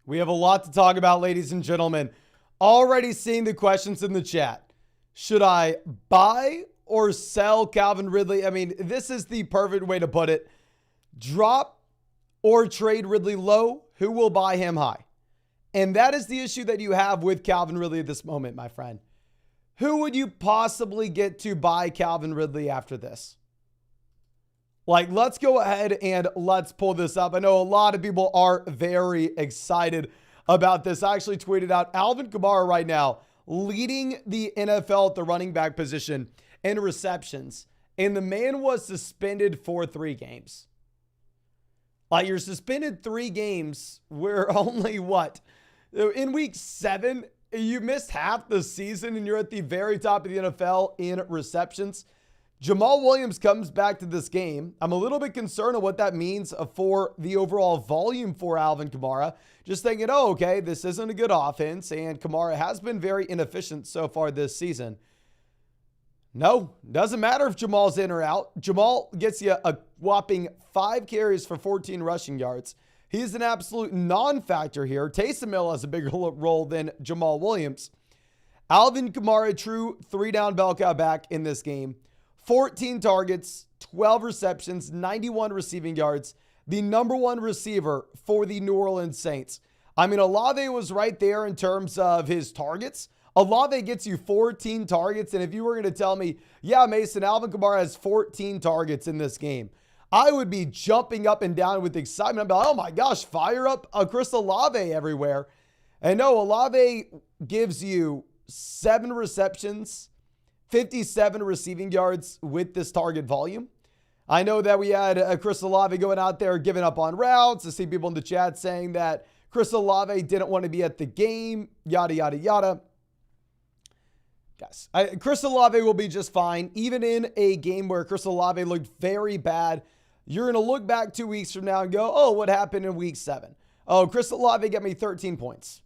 We have a lot to talk about, ladies and gentlemen. Already seeing the questions in the chat. Should I buy or sell Calvin Ridley? I mean, this is the perfect way to put it. Drop or trade Ridley low. Who will buy him high? And that is the issue that you have with Calvin Ridley at this moment, my friend. Who would you possibly get to buy Calvin Ridley after this? Like, let's go ahead and let's pull this up. I know a lot of people are very excited about this. I actually tweeted out Alvin Kamara right now leading the NFL at the running back position in receptions. And the man was suspended for 3 games. Like, you're suspended 3 games. We're only what? In week 7, you missed half the season and you're at the very top of the NFL in receptions. Jamal Williams comes back to this game. I'm a little bit concerned on what that means for the overall volume for Alvin Kamara. Just thinking, oh, okay, this isn't a good offense, and Kamara has been very inefficient so far this season. No, doesn't matter if Jamal's in or out. Jamal gets you a whopping 5 carries for 14 rushing yards. He's an absolute non-factor here. Taysom Hill has a bigger role than Jamal Williams. Alvin Kamara, true 3-down bell cow back in this game. 14 targets, 12 receptions, 91 receiving yards. The number 1 receiver for the New Orleans Saints. I mean, Olave was right there in terms of his targets. Olave gets you 14 targets. And if you were going to tell me, yeah, Mason, Alvin Kamara has 14 targets in this game, I would be jumping up and down with excitement. I'd be like, oh my gosh, fire up a Chris Olave everywhere. And no, Olave gives you 7 receptions, 57 receiving yards with this target volume. I know that we had Chris Olave going out there giving up on routes. I see people in the chat saying that Chris Olave didn't want to be at the game, yada, yada, yada. Guys, Chris Olave will be just fine. Even in a game where Chris Olave looked very bad, you're going to look back 2 weeks from now and go, oh, what happened in week 7? Oh, Chris Olave got me 13 points.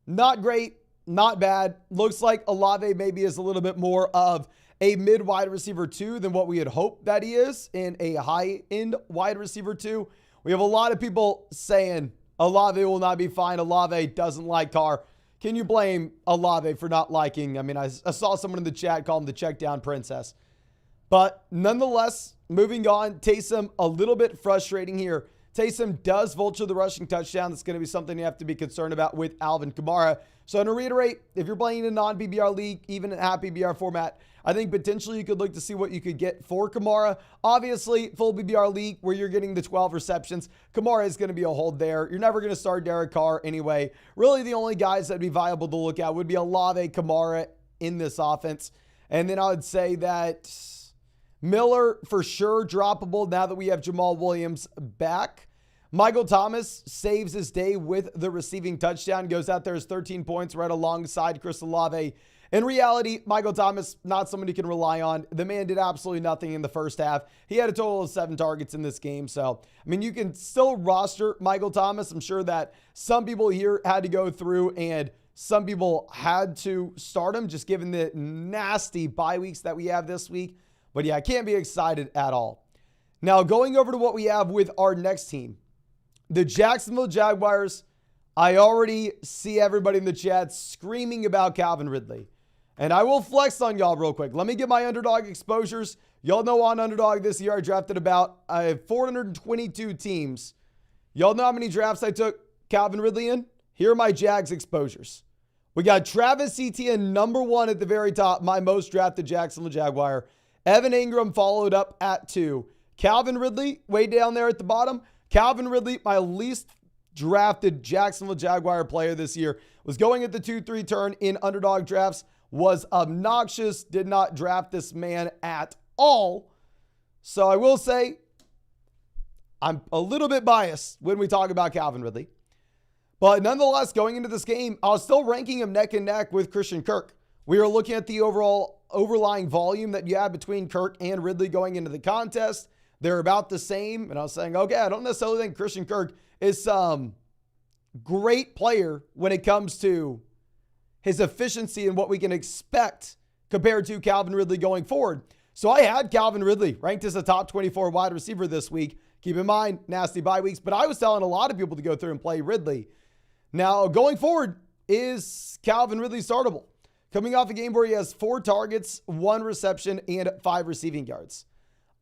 Not great. Not bad. Looks like Olave maybe is a little bit more of a mid-wide receiver 2 than what we had hoped that he is in a high-end wide receiver 2. We have a lot of people saying Olave will not be fine. Olave doesn't like Carr. Can you blame Olave for not liking? I mean, I saw someone in the chat call him the check down princess. But nonetheless, moving on, Taysom, a little bit frustrating here. Taysom does vulture the rushing touchdown. That's going to be something you have to be concerned about with Alvin Kamara. So to reiterate, if you're playing in a non-PPR league, even in a half PPR format, I think potentially you could look to see what you could get for Kamara. Obviously, full PPR league where you're getting the 12 receptions, Kamara is going to be a hold there. You're never going to start Derek Carr anyway. Really, the only guys that would be viable to look at would be Olave, Kamara in this offense. And then I would say that Miller, for sure, droppable now that we have Jamal Williams back. Michael Thomas saves his day with the receiving touchdown, goes out there as 13 points right alongside Chris Olave. In reality, Michael Thomas, not someone you can rely on. The man did absolutely nothing in the first half. He had a total of 7 targets in this game. So, I mean, you can still roster Michael Thomas. I'm sure that some people here had to go through and some people had to start him just given the nasty bye weeks that we have this week. But yeah, I can't be excited at all. Now, going over to what we have with our next team. The Jacksonville Jaguars, I already see everybody in the chat screaming about Calvin Ridley. And I will flex on y'all real quick. Let me get my underdog exposures. Y'all know on Underdog this year I drafted about 422 teams. Y'all know how many drafts I took Calvin Ridley in? Here are my Jags exposures. We got Travis Etienne, number 1 at the very top, my most drafted Jacksonville Jaguar. Evan Ingram followed up at 2. Calvin Ridley, way down there at the bottom. Calvin Ridley, my least drafted Jacksonville Jaguar player this year, was going at the 2-3 turn in underdog drafts, was obnoxious, did not draft this man at all. So I will say I'm a little bit biased when we talk about Calvin Ridley. But nonetheless, going into this game, I was still ranking him neck and neck with Christian Kirk. We are looking at the overall overlying volume that you have between Kirk and Ridley going into the contest. They're about the same. And I was saying, okay, I don't necessarily think Christian Kirk is some great player when it comes to his efficiency and what we can expect compared to Calvin Ridley going forward. So I had Calvin Ridley ranked as a top 24 wide receiver this week. Keep in mind, nasty bye weeks. But I was telling a lot of people to go through and play Ridley. Now, going forward, is Calvin Ridley startable? Coming off a game where he has 4 targets, 1 reception, and 5 receiving yards.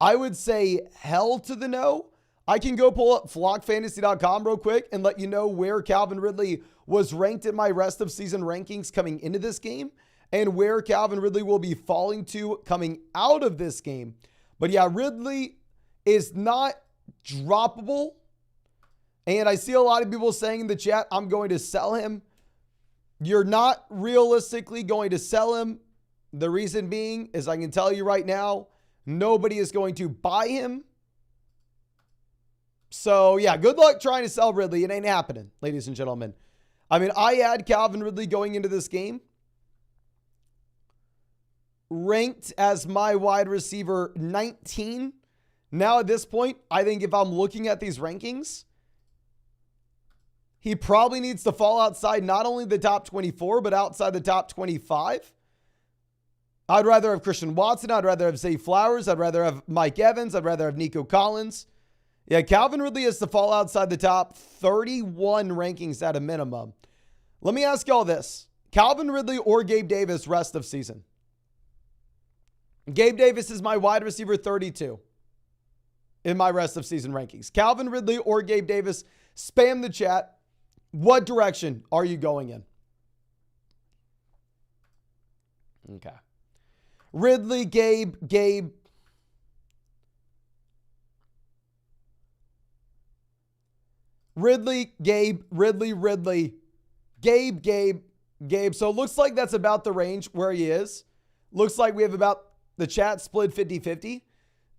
I would say hell to the no. I can go pull up flockfantasy.com real quick and let you know where Calvin Ridley was ranked in my rest of season rankings coming into this game and where Calvin Ridley will be falling to coming out of this game. But yeah, Ridley is not droppable. And I see a lot of people saying in the chat, I'm going to sell him. You're not realistically going to sell him. The reason being is I can tell you right now, nobody is going to buy him. So yeah, good luck trying to sell Ridley. It ain't happening, ladies and gentlemen. I mean, I had Calvin Ridley going into this game, ranked as my wide receiver 19. Now at this point, I think if I'm looking at these rankings, he probably needs to fall outside not only the top 24, but outside the top 25. I'd rather have Christian Watson. I'd rather have Zay Flowers. I'd rather have Mike Evans. I'd rather have Nico Collins. Yeah, Calvin Ridley has to fall outside the top 31 rankings at a minimum. Let me ask y'all this. Calvin Ridley or Gabe Davis rest of season? Gabe Davis is my wide receiver 32 in my rest of season rankings. Calvin Ridley or Gabe Davis, spam the chat. What direction are you going in? Okay. Ridley, Gabe. Ridley, Gabe. So it looks like that's about the range where he is. Looks like we have about the chat split 50-50.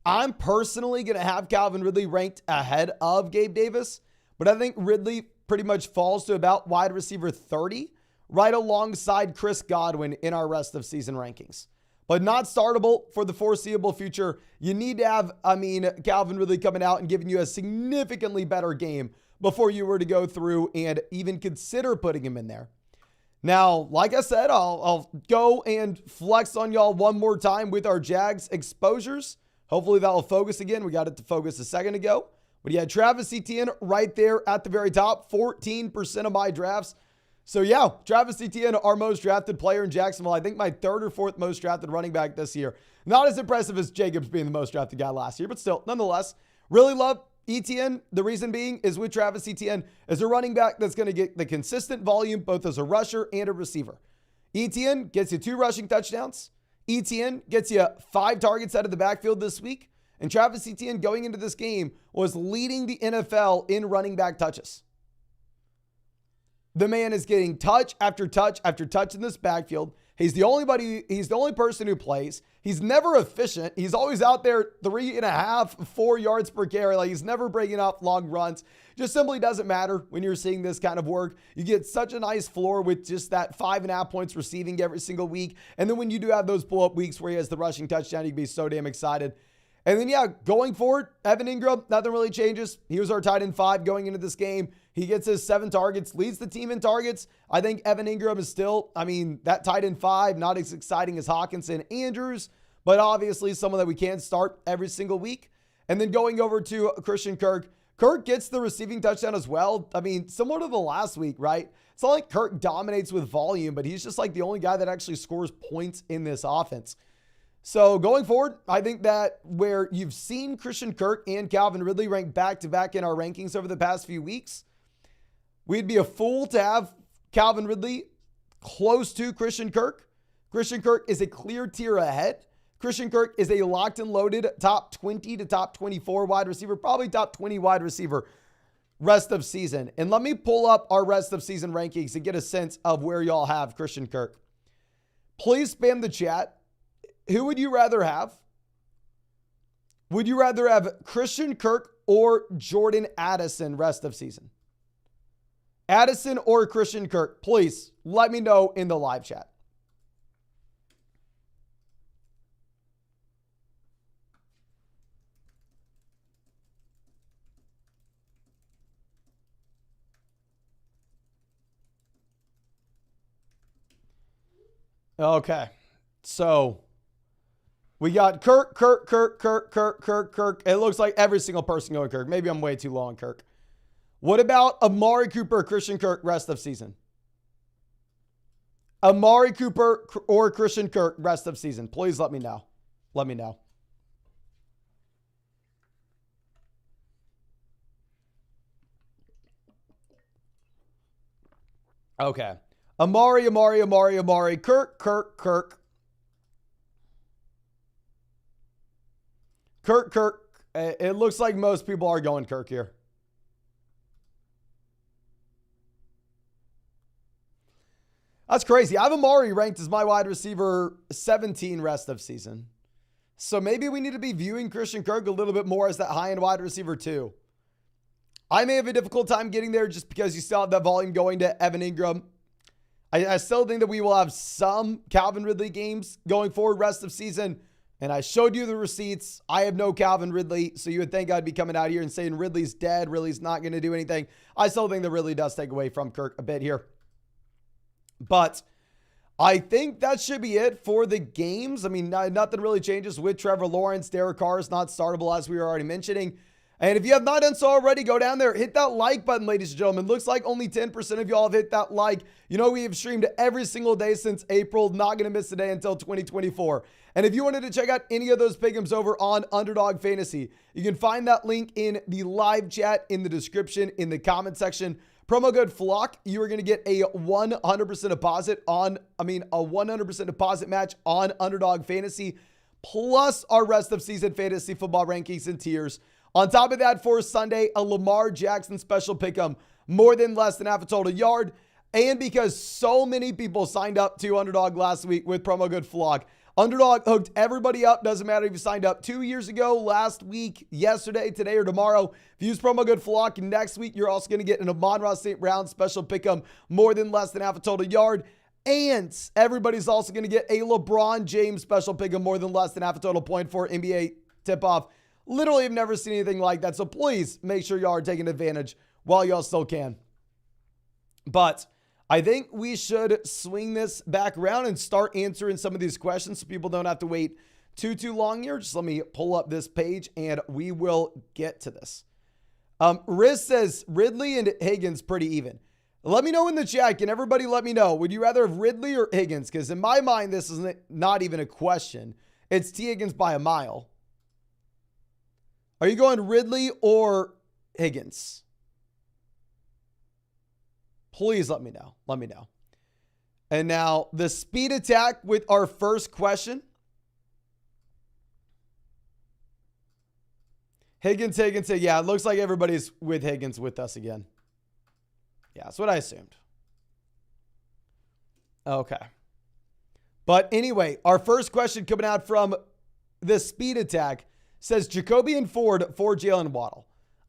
I'm personally going to have Calvin Ridley ranked ahead of Gabe Davis, but I think Ridley pretty much falls to about wide receiver 30, right alongside Chris Godwin in our rest of season rankings. But not startable for the foreseeable future. You need to have, Calvin Ridley coming out and giving you a significantly better game before you were to go through and even consider putting him in there. Now, like I said, I'll go and flex on y'all one more time with our Jags exposures. Hopefully that will focus again. We got it to focus a second ago. But yeah, Travis Etienne right there at the very top, 14% of my drafts. So yeah, Travis Etienne, our most drafted player in Jacksonville. I think my 3rd or 4th most drafted running back this year. Not as impressive as Jacobs being the most drafted guy last year, but still, nonetheless, really love Etienne. The reason being is with Travis Etienne as a running back that's going to get the consistent volume both as a rusher and a receiver. Etienne gets you 2 rushing touchdowns. Etienne gets you 5 targets out of the backfield this week. And Travis Etienne going into this game was leading the NFL in running back touches. The man is getting touch after touch after touch in this backfield. He's the only person who plays. He's never efficient. He's always out there 3.5, 4 yards per carry. Like he's never breaking up long runs. Just simply doesn't matter when you're seeing this kind of work. You get such a nice floor with just that 5.5 points receiving every single week. And then when you do have those pull-up weeks where he has the rushing touchdown, you can be so damn excited. And then, yeah, going forward, Evan Ingram, nothing really changes. He was our tight end 5 going into this game. He gets his 7 targets, leads the team in targets. I think Evan Ingram is still, that tight end 5, not as exciting as Hawkinson, Andrews, but obviously someone that we can't start every single week. And then going over to Christian Kirk. Kirk gets the receiving touchdown as well. Similar to the last week, right? It's not like Kirk dominates with volume, but he's just like the only guy that actually scores points in this offense. So going forward, I think that where you've seen Christian Kirk and Calvin Ridley ranked back-to-back in our rankings over the past few weeks, we'd be a fool to have Calvin Ridley close to Christian Kirk. Christian Kirk is a clear tier ahead. Christian Kirk is a locked and loaded top 20 to top 24 wide receiver, probably top 20 wide receiver rest of season. And let me pull up our rest of season rankings to get a sense of where y'all have Christian Kirk. Please spam the chat. Who would you rather have? Would you rather have Christian Kirk or Jordan Addison rest of season? Addison or Christian Kirk? Please let me know in the live chat. Okay, so we got Kirk. It looks like every single person going Kirk. Maybe I'm way too low on Kirk. What about Amari Cooper, Christian Kirk, rest of season? Amari Cooper or Christian Kirk, rest of season. Please let me know. Let me know. Okay. Amari. Kirk. It looks like most people are going Kirk here. That's crazy. I have Amari ranked as my wide receiver 17 rest of season. So maybe we need to be viewing Christian Kirk a little bit more as that high-end wide receiver too. I may have a difficult time getting there just because you still have that volume going to Evan Ingram. I still think that we will have some Calvin Ridley games going forward rest of season. And I showed you the receipts. I have no Calvin Ridley. So you would think I'd be coming out here and saying Ridley's dead. Ridley's not going to do anything. I still think that Ridley does take away from Kirk a bit here. But I think that should be it for the games. I mean, nothing really changes with Trevor Lawrence. Derek Carr is not startable, as we were already mentioning. And if you have not done so already, go down there, hit that like button, ladies and gentlemen. Looks like only 10% of y'all have hit that like. You know, we have streamed every single day since April. Not going to miss a day until 2024. And if you wanted to check out any of those pick'ems over on Underdog Fantasy, you can find that link in the live chat, in the description, in the comment section. Promo code FLOCK, you are going to get a 100% deposit on, a 100% deposit match on Underdog Fantasy, plus our rest of season fantasy football rankings and tiers. On top of that, for Sunday, a Lamar Jackson special pick'em, more than less than half a total yard. And because so many people signed up to Underdog last week with promo code FLOCK, Underdog hooked everybody up. Doesn't matter if you signed up 2 years ago, last week, yesterday, today, or tomorrow. If you use promo code FLOCK next week, you're also going to get an Amon-Ra St. Brown special pick'em, more than less than half a total yard. And everybody's also going to get a LeBron James special pick'em, more than less than half a total point for NBA tip-off. Literally have never seen anything like that. So please make sure y'all are taking advantage while y'all still can. But I think we should swing this back around and start answering some of these questions so people don't have to wait too long here. Just let me pull up this page and we will get to this. Riz says Ridley and Higgins pretty even. Let me know in the chat. Can everybody let me know? Would you rather have Ridley or Higgins? Because in my mind, this is not even a question. It's T. Higgins by a mile. Are you going Ridley or Higgins? Please let me know. Let me know. And now the speed attack with our first question. Higgins. Yeah, it looks like everybody's with Higgins with us again. Yeah, that's what I assumed. Okay. But anyway, our first question coming out from the speed attack says Jacobian Ford for Jalen Waddle.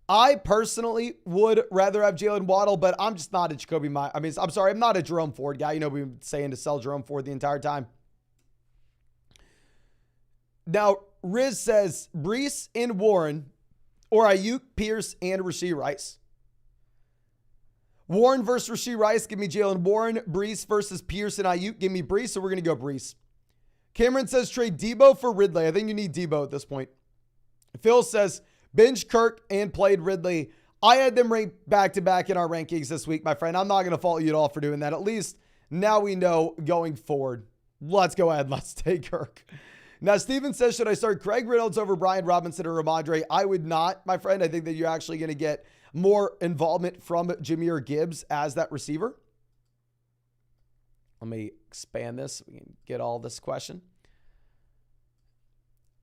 I personally would rather have Jalen Waddle, but I'm just not a I'm not a Jerome Ford guy. You know, we've been saying to sell Jerome Ford the entire time. Now, Riz says Breece and Warren or Ayuk, Pierce, and Rashee Rice. Warren versus Rashee Rice. Give me Jalen Warren. Breece versus Pierce and Ayuk. Give me Breece, so we're going to go Breece. Cameron says trade Debo for Ridley. I think you need Debo at this point. Phil says bench Kirk and played Ridley. I had them ranked back-to-back in our rankings this week, my friend. I'm not going to fault you at all for doing that. At least now we know going forward. Let's go ahead. Let's take Kirk. Now, Steven says, should I start Craig Reynolds over Brian Robinson or Ramondre? I would not, my friend. I think that you're actually going to get more involvement from Jahmyr Gibbs as that receiver. Let me expand this so we can get all this question.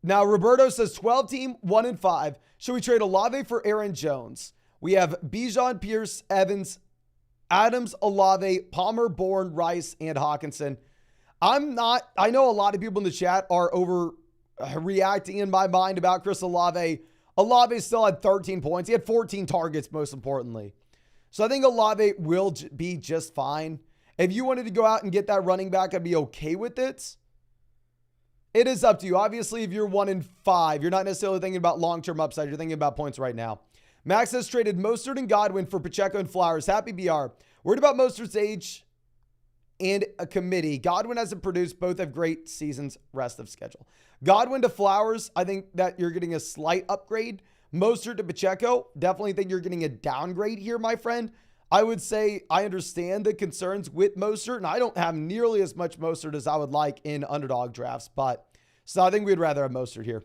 Now, Roberto says 12 team, 1-5. Should we trade Olave for Aaron Jones? We have Bijan, Pierce, Evans, Adams, Olave, Palmer, Bourne, Rice, and Hawkinson. I know a lot of people in the chat are overreacting in my mind about Chris Olave. Olave still had 13 points. He had 14 targets, most importantly. So I think Olave will be just fine. If you wanted to go out and get that running back, I'd be okay with it. It is up to you. Obviously, if you're 1-5, you're not necessarily thinking about long-term upside. You're thinking about points right now. Max has traded Mostert and Godwin for Pacheco and Flowers. Happy BR. Worried about Mostert's age and a committee. Godwin hasn't produced. Both have great seasons. Rest of schedule. Godwin to Flowers, I think that you're getting a slight upgrade. Mostert to Pacheco, definitely think you're getting a downgrade here, my friend. I would say I understand the concerns with Mostert, and I don't have nearly as much Mostert as I would like in underdog drafts, but so I think we'd rather have Mostert here.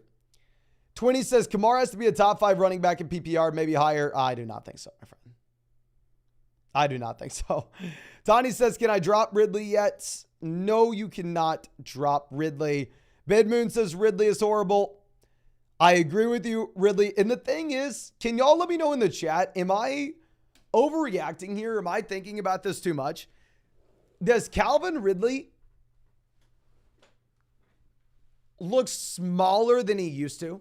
20 says Kamara has to be a top 5 running back in PPR, maybe higher. I do not think so, my friend. I do not think so. Tony says, can I drop Ridley yet? No, you cannot drop Ridley. Bedmoon says Ridley is horrible. I agree with you, Ridley. And the thing is, can y'all let me know in the chat, am I overreacting here? Am I thinking about this too much? Does Calvin Ridley look smaller than he used to?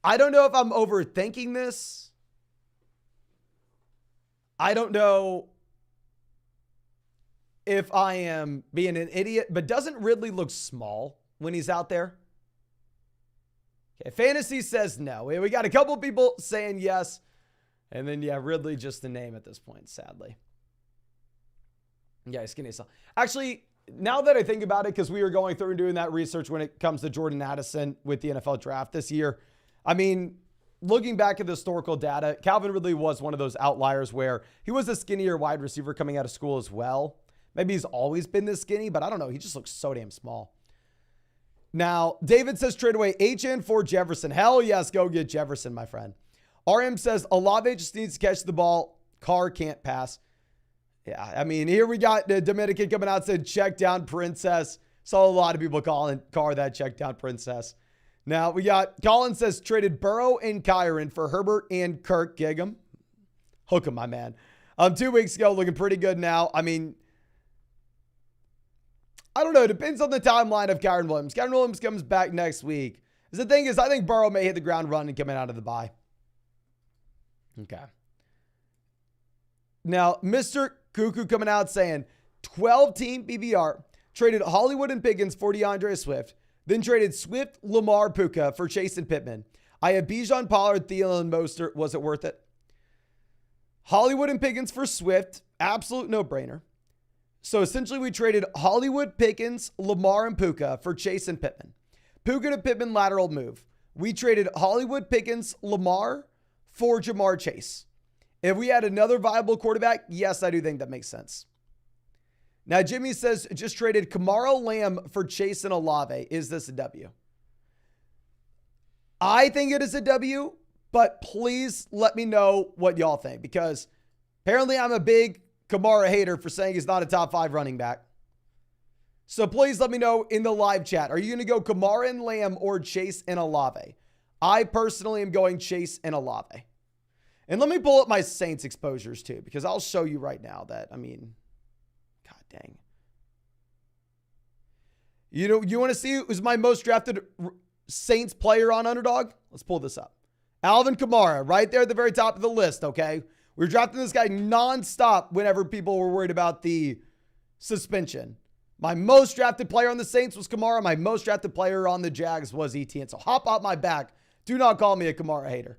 I don't know if I'm overthinking this. I don't know if I am being an idiot, but doesn't Ridley look small when he's out there? Okay, Fantasy says no. We got a couple people saying yes. And then, yeah, Ridley just a name at this point, sadly. Yeah, skinny. Actually, now that I think about it, because we were going through and doing that research when it comes to Jordan Addison with the NFL draft this year, I mean, looking back at the historical data, Calvin Ridley was one of those outliers where he was a skinnier wide receiver coming out of school as well. Maybe he's always been this skinny, but I don't know. He just looks so damn small. Now, David says trade away HN for Jefferson. Hell yes, go get Jefferson, my friend. RM says Olave just needs to catch the ball. Carr can't pass. Yeah, I mean, here we got the Dominican coming out and said check down princess. Saw a lot of people calling Carr that check down princess. Now, we got Colin says traded Burrow and Kyron for Herbert and Kirk. Gig him. Hook him, my man. 2 weeks ago, looking pretty good now. I mean, I don't know. It depends on the timeline of Kyron Williams. Kyron Williams comes back next week. The thing is, I think Burrow may hit the ground running coming out of the bye. Okay. Now, Mr. Cuckoo coming out saying 12-team BBR traded Hollywood and Pickens for DeAndre Swift. Then traded Swift, Lamar, Puka for Chase and Pittman. I had Bijan, Pollard, Thielen, Mostert. Was it worth it? Hollywood and Pickens for Swift. Absolute no-brainer. So essentially we traded Hollywood, Pickens, Lamar, and Puka for Chase and Pittman. Puka to Pittman lateral move. We traded Hollywood, Pickens, Lamar for Jamar Chase. If we had another viable quarterback, yes, I do think that makes sense. Now, Jimmy says, just traded Kamara Lamb for Chase and Olave. Is this a W? I think it is a W, but please let me know what y'all think, because apparently I'm a big Kamara hater for saying he's not a top 5 running back. So please let me know in the live chat. Are you going to go Kamara and Lamb or Chase and Olave? I personally am going Chase and Olave. And let me pull up my Saints exposures too, because I'll show you right now that, I mean, God dang. You know, you want to see who's my most drafted Saints player on Underdog? Let's pull this up. Alvin Kamara, right there at the very top of the list, okay? We were drafting this guy nonstop whenever people were worried about the suspension. My most drafted player on the Saints was Kamara. My most drafted player on the Jags was ETN. So hop out my back. Do not call me a Kamara hater.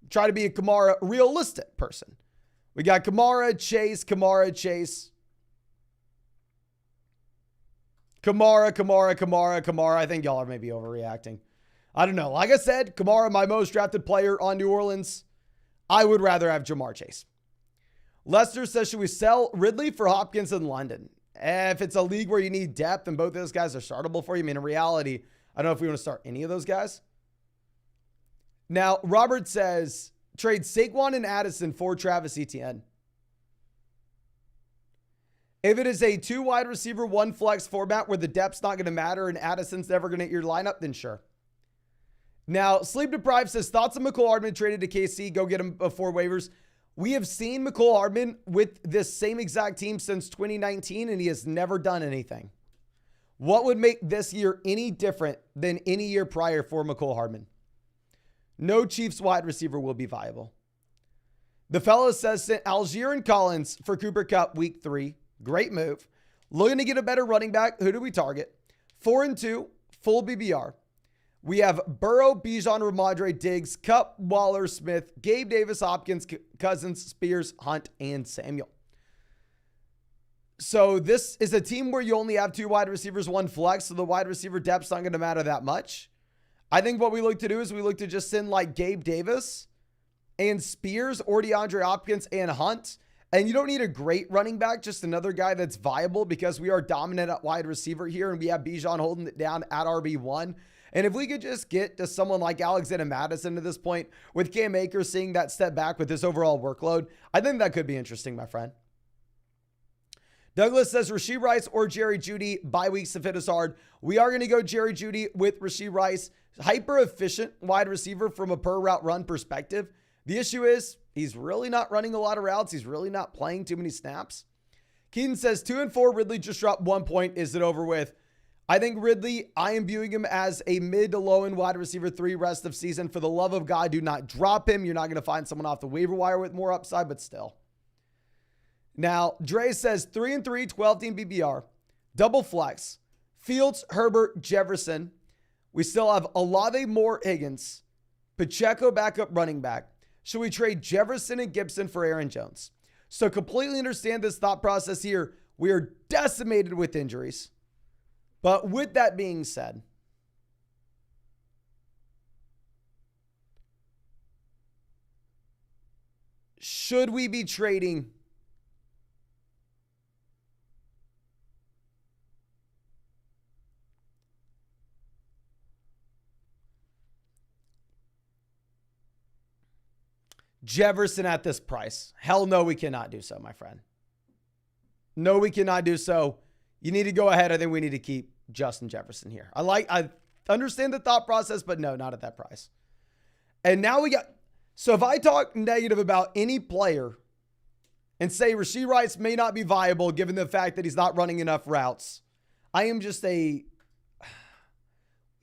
Try to be a Kamara realistic person. We got Kamara, Chase, Kamara, Chase. Kamara. I think y'all are maybe overreacting. I don't know. Like I said, Kamara, my most drafted player on New Orleans. I would rather have Jamar Chase. Lester says, should we sell Ridley for Hopkins in London? If it's a league where you need depth and both of those guys are startable for you, I mean, in reality, I don't know if we want to start any of those guys. Now, Robert says, trade Saquon and Addison for Travis Etienne. If it is a 2 wide receiver, 1 flex format where the depth's not going to matter and Addison's never going to hit your lineup, then sure. Now, Sleep Deprived says, thoughts on McCole Hardman traded to KC. Go get him before waivers. We have seen McCole Hardman with this same exact team since 2019, and he has never done anything. What would make this year any different than any year prior for McCole Hardman? No Chiefs wide receiver will be viable. The fellow says, sent Algier and Collins for Cooper Kupp week 3. Great move. Looking to get a better running back. Who do we target? 4-2, full BBR. We have Burrow, Bijan, Ramondre, Diggs, Kupp, Waller, Smith, Gabe Davis, Hopkins, Cousins, Spears, Hunt, and Samuel. So this is a team where you only have 2 wide receivers, 1 flex, so the wide receiver depth's not going to matter that much. I think what we look to do is we look to just send like Gabe Davis and Spears or DeAndre Hopkins and Hunt. And you don't need a great running back, just another guy that's viable because we are dominant at wide receiver here and we have Bijan holding it down at RB1. And if we could just get to someone like Alexander Madison at this point, with Cam Akers seeing that step back with his overall workload, I think that could be interesting, my friend. Douglas says Rashee Rice or Jerry Jeudy. Bye weeks to fit us hard. We are going to go Jerry Jeudy with Rashee Rice. Hyper efficient wide receiver from a per route run perspective. The issue is he's really not running a lot of routes. He's really not playing too many snaps. Keaton says 2 and 4. Ridley just dropped 1 point. Is it over with? I think Ridley, I am viewing him as a mid to low end wide receiver 3 rest of season. For the love of God, do not drop him. You're not going to find someone off the waiver wire with more upside, but still. Now, Dre says 3 and 3, 12 team BBR, double flex, Fields, Herbert, Jefferson. We still have Olave, Moore, Higgins, Pacheco backup running back. Should we trade Jefferson and Gibson for Aaron Jones? So completely understand this thought process here. We are decimated with injuries. But with that being said, should we be trading Jefferson at this price? Hell no, we cannot do so, my friend. No, we cannot do so. You need to go ahead. I think we need to keep Justin Jefferson here. I understand the thought process, but no, not at that price. And now we got, so if I talk negative about any player and say Rashee Rice may not be viable given the fact that he's not running enough routes, I am just y'all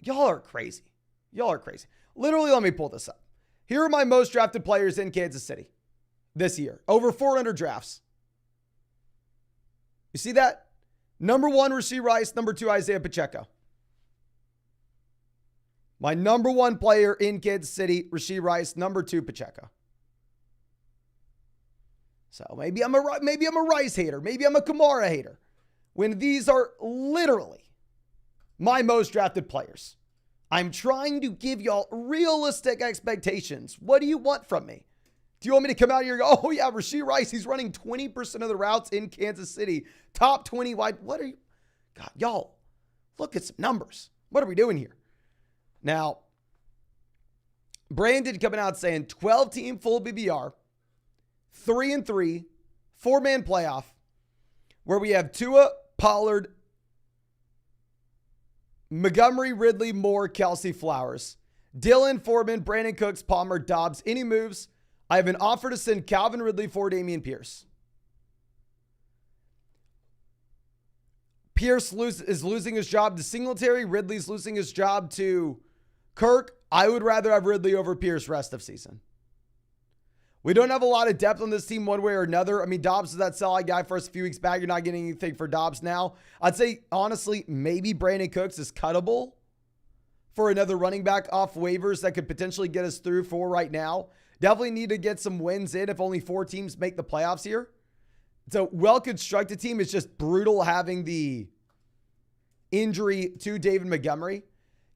are crazy. Y'all are crazy. Literally, let me pull this up. Here are my most drafted players in Kansas City this year. Over 400 drafts. You see that? Number 1, Rashee Rice. Number 2, Isaiah Pacheco. My number 1 player in Kansas City, Rashee Rice. Number 2, Pacheco. So maybe I'm a Rice hater. Maybe I'm a Kamara hater. When these are literally my most drafted players. I'm trying to give y'all realistic expectations. What do you want from me? Do you want me to come out here and go, oh yeah, Rashee Rice, he's running 20% of the routes in Kansas City. Top 20 wide. What are you? God, y'all, look at some numbers. What are we doing here? Now, Brandon coming out saying 12 team full BBR, 3 and 3, 4-man playoff, where we have Tua, Pollard, Montgomery, Ridley, Moore, Kelsey, Flowers, Dylan, Foreman, Brandon Cooks, Palmer, Dobbs. Any moves? I have an offer to send Calvin Ridley for Dameon Pierce. Pierce is losing his job to Singletary. Ridley's losing his job to Kirk. I would rather have Ridley over Pierce rest of season. We don't have a lot of depth on this team one way or another. I mean, Dobbs is that sell-high guy for us a few weeks back. You're not getting anything for Dobbs now. I'd say, honestly, maybe Brandon Cooks is cuttable for another running back off waivers that could potentially get us through for right now. Definitely need to get some wins in if only 4 teams make the playoffs here. It's a well-constructed team. It's just brutal having the injury to David Montgomery.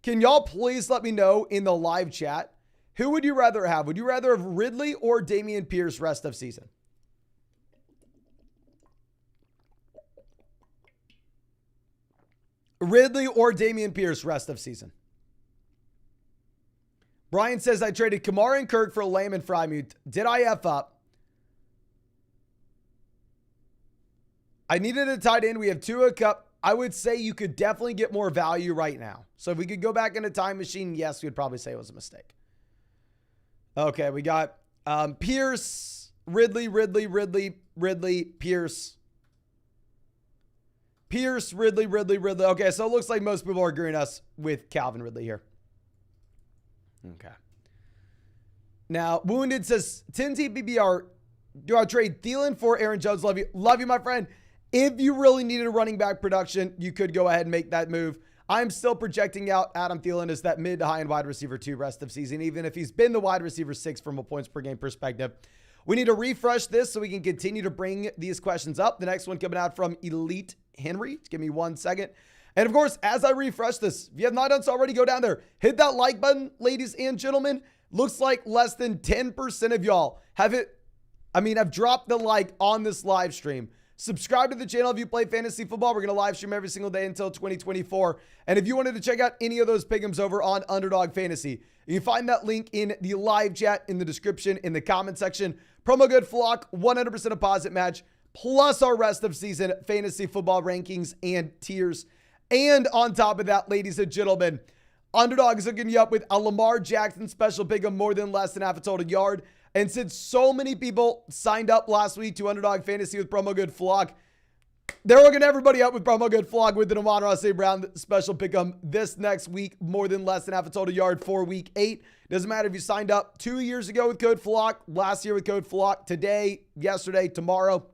Can y'all please let me know in the live chat, who would you rather have? Would you rather have Ridley or Dameon Pierce rest of season? Ridley or Dameon Pierce rest of season? Brian says, I traded Kamara and Kirk for Lamb and Freiermuth. Did I F up? I needed a tight end. We have Tua, Cup. I would say you could definitely get more value right now. So if we could go back in a time machine, yes, we would probably say it was a mistake. Okay, we got Pierce, Ridley, Pierce. Pierce, Ridley. Okay, so it looks like most people are agreeing us with Calvin Ridley here. Okay. Now, Wounded says, 10 TBBR, do I trade Thielen for Aaron Jones? Love you. Love you, my friend. If you really needed a running back production, you could go ahead and make that move. I'm still projecting out Adam Thielen as that mid to high end wide receiver 2 rest of season, even if he's been the wide receiver 6 from a points per game perspective. We need to refresh this so we can continue to bring these questions up. The next one coming out from Elite Henry. Give me 1 second. And of course, as I refresh this, if you have not done so already, go down there. Hit that like button, ladies and gentlemen. Looks like less than 10% of y'all have dropped the like on this live stream. Subscribe to the channel if you play fantasy football. We're going to live stream every single day until 2024. And if you wanted to check out any of those pick'ems over on Underdog Fantasy, you can find that link in the live chat, in the description, in the comment section. Promo code FLOCK, 100% deposit match, plus our rest of season fantasy football rankings and tiers. And on top of that, ladies and gentlemen, Underdog is hooking you up with a Lamar Jackson special pick'em more than less than half a total yard. And since so many people signed up last week to Underdog Fantasy with promo code FLOCK, they're hooking everybody up with promo code FLOCK with the Amon-Ra St. Brown special pick'em this next week, more than less than half a total yard for week 8. Doesn't matter if you signed up 2 years ago with code FLOCK, last year with code FLOCK, today, yesterday, tomorrow.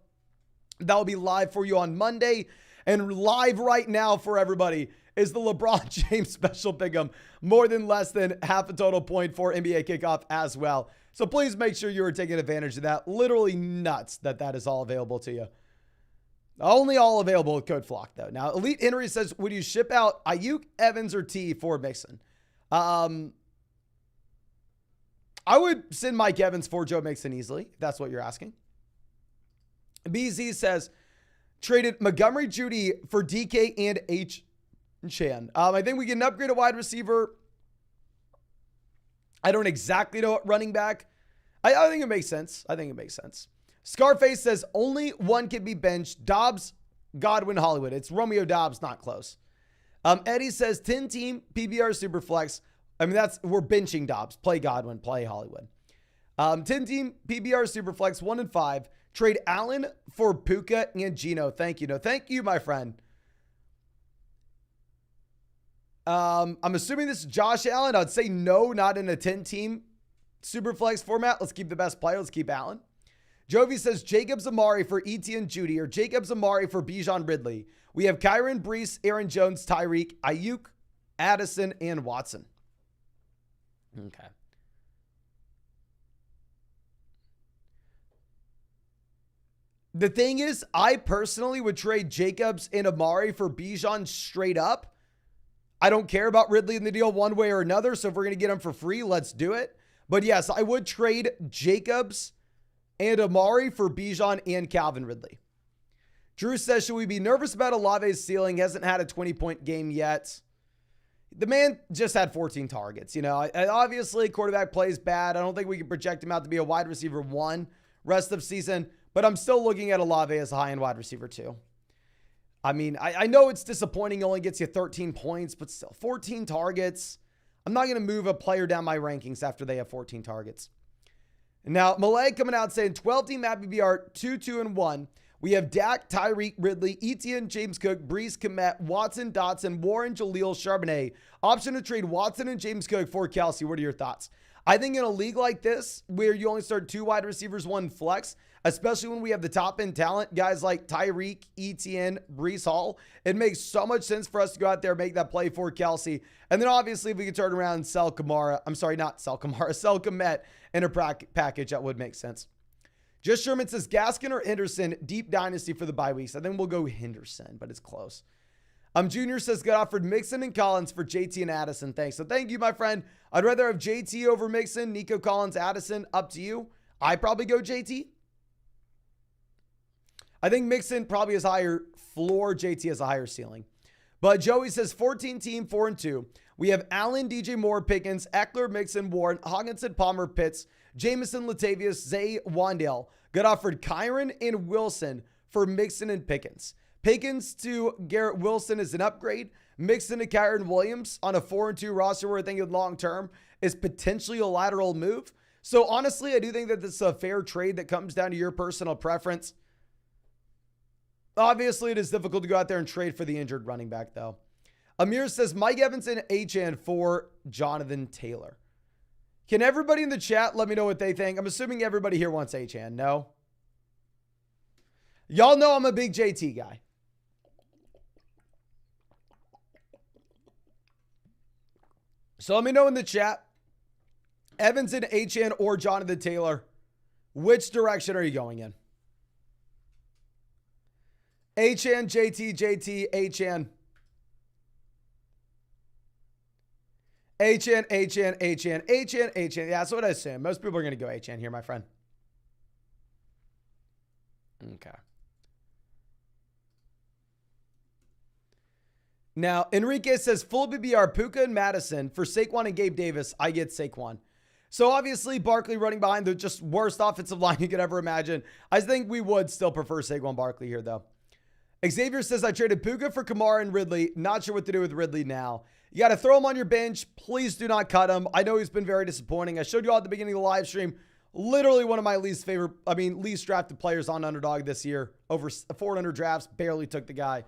That will be live for you on Monday. And live right now for everybody is the LeBron James special pick'em, more than less than half a total point for NBA kickoff as well. So please make sure you are taking advantage of that. Literally nuts that is all available to you. Only all available with code FLOCK though. Now, Elite Henry says, would you ship out Ayuk, Evans, or T for Mixon? I would send Mike Evans for Joe Mixon easily, if that's what you're asking. BZ says, traded Montgomery Jeudy for DK and H. Chan. I think we can upgrade a wide receiver. I don't exactly know what running back. I think it makes sense. Scarface says only one can be benched. Dobbs, Godwin, Hollywood. It's Romeo Dobbs, not close. Eddie says 10-team PBR Superflex. We're benching Dobbs. Play Godwin, play Hollywood. 10-team PBR Superflex, 1 and 5. Trade Allen for Puka and Gino. Thank you. No, thank you, my friend. I'm assuming this is Josh Allen. I'd say no, not in a 10-team Superflex format. Let's keep the best player. Let's keep Allen. Jovi says Jacobs Amari for Etienne Judy or Jacobs Amari for Bijan Ridley. We have Kyron, Brees, Aaron Jones, Tyreek, Ayuk, Addison, and Watson. Okay. The thing is, I personally would trade Jacobs and Amari for Bijan straight up. I don't care about Ridley in the deal one way or another, so if we're going to get him for free, let's do it. But yes, I would trade Jacobs and Amari for Bijan and Calvin Ridley. Drew says, should we be nervous about Olave's ceiling? He hasn't had a 20-point game yet. The man just had 14 targets. Obviously, quarterback plays bad. I don't think we can project him out to be a wide receiver 1 rest of season, but I'm still looking at Olave as a high-end wide receiver 2. I know it's disappointing. He only gets you 13 points, but still 14 targets. I'm not going to move a player down my rankings after they have 14 targets. Now, Malay coming out saying 12-team Happy BR 2-2-1. We have Dak, Tyreek, Ridley, Etienne, James Cook, Brees, Komet, Watson, Dotson, Warren, Jaleel, Charbonnet. Option to trade Watson and James Cook for Kelsey. What are your thoughts? I think in a league like this, where you only start 2 wide receivers, 1 flex, especially when we have the top end talent, guys like Tyreek, Etienne, Brees Hall, it makes so much sense for us to go out there and make that play for Kelsey. And then obviously if we could turn around and sell Komet in a package, that would make sense. Just Sherman says Gaskin or Henderson, deep dynasty for the bye weeks. I think we'll go Henderson, but it's close. Junior says got offered Mixon and Collins for JT and Addison. Thanks. So thank you, my friend. I'd rather have JT over Mixon, Nico Collins, Addison. Up to you. I probably go JT. I think Mixon probably has higher floor. JT has a higher ceiling. But Joey says 14-team 4-2. We have Allen, DJ Moore, Pickens, Eckler, Mixon, Warren, Hockenson, Palmer, Pitts, Jameson, Latavius, Zay, Wandale. Got offered Kyron and Wilson for Mixon and Pickens. Pickens to Garrett Wilson is an upgrade. Mixon to Kyron Williams on a 4-2 roster where I think in long term is potentially a lateral move. So honestly, I do think that this is a fair trade that comes down to your personal preference. Obviously, it is difficult to go out there and trade for the injured running back, though. Amir says Mike Evans and Achane for Jonathan Taylor. Can everybody in the chat let me know what they think? I'm assuming everybody here wants Achane. No? Y'all know I'm a big JT guy. So let me know in the chat. Evans and Achane or Jonathan Taylor. Which direction are you going in? HN, JT, JT, HN. HN, HN, HN, HN, HN. Yeah, that's what I assume. Most people are going to go HN here, my friend. Okay. Now, Enrique says, full BBR, Puka and Madison. For Saquon and Gabe Davis, I get Saquon. So obviously, Barkley running behind the just worst offensive line you could ever imagine. I think we would still prefer Saquon Barkley here, though. Xavier says, I traded Puka for Kamara and Ridley. Not sure what to do with Ridley now. You got to throw him on your bench. Please do not cut him. I know he's been very disappointing. I showed you all at the beginning of the live stream. Literally one of my least drafted players on Underdog this year. Over 400 drafts. Barely took the guy.